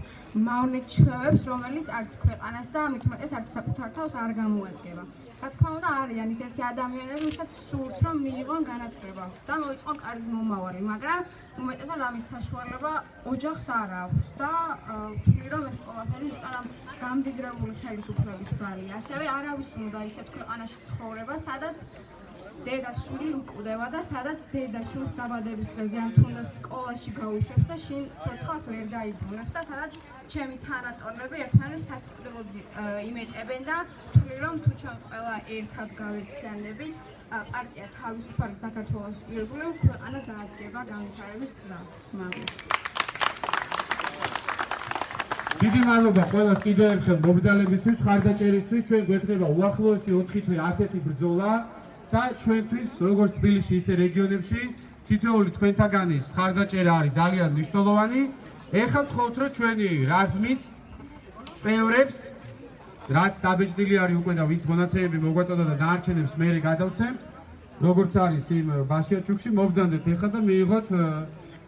მავნე ჩვევებს, რომელიც არც ქვეყანას და ამით უმეტეს არც საკუთარ თავს არ გამოედგება. რა თქმა უნდა, არიან ისეთი ადამიანები, ვისაც სურთ, რომ მიიღონ განათლება და მოიწყონ კარგი მომავალი, მაგრამ უმეტესად ამის საშუალება ოჯახს არ აქვს და ვთვლი, რომ ეს ყველაფერი ზუსტად ამ გამდიდრებული ხელისუფლების ბრალია. ასევე არავის უნდა ისეთ ქვეყანაში ცხოვრება, სადაც დედას შვილი უკვდება და სადაც დედა შვილს დაბადების დღეზე ან თუნდაც სკოლაში გაუშვებს და შინ ცოცხალს ვერ დაიბრუნებს და სადაც ჩემი თანატოლები ერთმანეთს სასიკვდილოდ იმეტებენ და ვთვლი, რომ თუ ჩვენ ყველა ერთად გავერთიანდებით, პარტია თავისუფალი საქართველოს ირგვლივ ქვეყანა დაადგება განვითარების გზას. მადლობა. დიდი მადლობა ყველას კიდევ ერთხელ მობრძანებისთვის, ხარდაჭერისთვის. ჩვენ გვექნება უახლოესი 4 თვე ასეთი ბრძოლა და ჩვენთვის, როგორც თბილისში, ისე რეგიონებში, თითოეული თქვენთაგანის ხარდაჭერა არის ძალიან მნიშვნელოვანი. ეხლა ვთხოვთ, რომ ჩვენი რაზმის წევრებს, რაც დაბეჭდილი არის უკვე და ვინც მონაცემები მოგვაწოდა და დანარჩენებს მერე გადავცემთ, როგორც არის იმ ბაშიაჩუქში, მობრძანდეთ ეხლა და მიიღოთ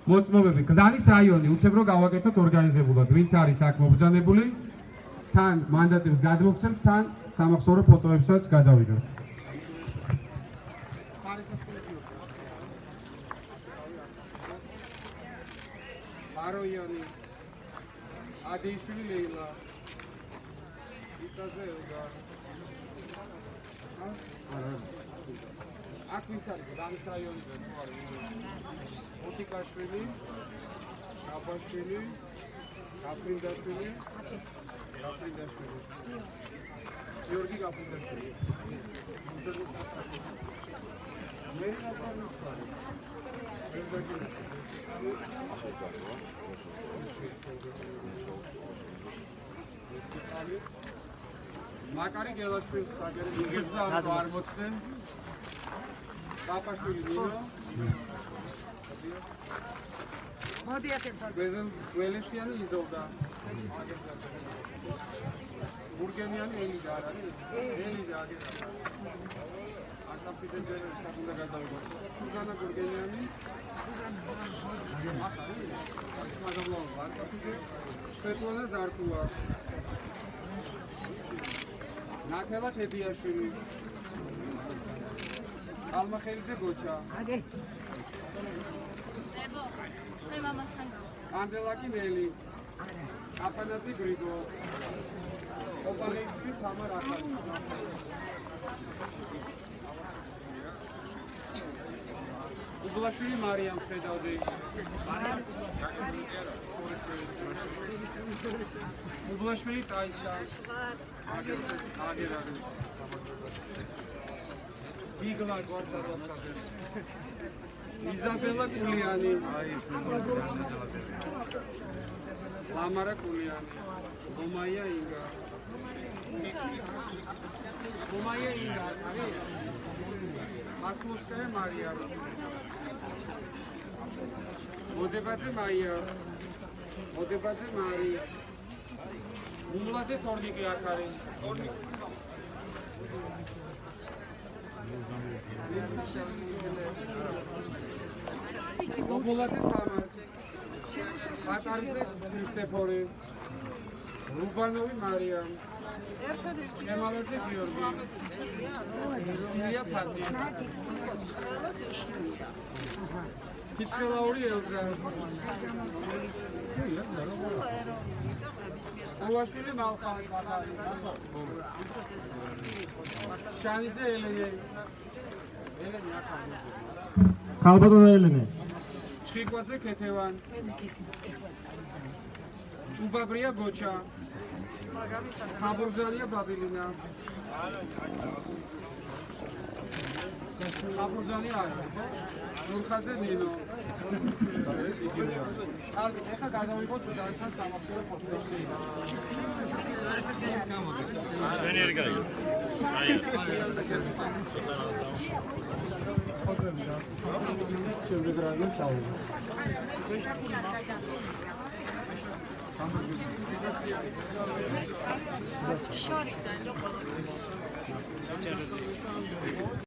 მოწმობები. გლდანის რაიონი უცებ რომ გავაკეთოთ ორგანიზებულად, ვინც არის აქ მობრძანებული, თან მანდატებს გადმოგცემთ, თან სამახსოვრო ფოტოებსაც გადავიღებთ. აროიანი ადიშვილი ლეილა იტაზე ელგარ აქ ვინც არის გლდანის რაიონიდან თუ არის ოტიკაშვილი, გაბაშვილი, გაფრინდაშვილი, გიორგი გაფრინდაშვილი. მაკარი გელაშვილს აგერიგებს და არ მოწდნენ. გაფაშვილი ნინო. გველესიანი იზოლდა. ბურგენიანი ელიდა არ არის? ელიდა აგერა. არტაფიდე ჯერეს უნდა გადავიღო. სუზანა ბურგენიანი. მაგალითად, არტაფიდე სვეტლანა ზარკუა. ნათელა თებიაშვილი. ალმახელიძე გოჩა. ანდელაკი ნელი. აფანასი გრიგო. ოპალეიშვილი თამარ ახალი. უბლაშვილი მარიამ ხედავდი. უბლაშვილი ტაისა. აგერ არის. გიგლა გვარსადაცადე. იზაბელა კულიანი. ლამარა კულიანი. გომაია ინგა. გომაია ინგა არის. მასლუსკაია მარია. მოდებაძე მაია. მოდებაძე მარი. მულაძე თორნიკი აქ არის. მობულაძე თამას. ბატარიძე ქრისტეფორი. რუბანოვი მარია. კემალაძე გიორგი. ილია ფატი. კიცელაური ელზა. ულაშვილი მალხანი. შანიძე ელენე. ელენე აქ არის. ქალბატონო ელენე. ჩხიკვაძე ქეთევან. ჭუბაბრია გოჩა. ხაბურზანია ბაბილინა. ხაბურზანია არის. ნურხაძე ნინო. კარგი, ეხლა გადავიღოთ დაიცან სამახსოვრო ფოტოში. ვენერი გაიგო. აი. ფოტოები და შემდეგ რა გიწავო. Shorty,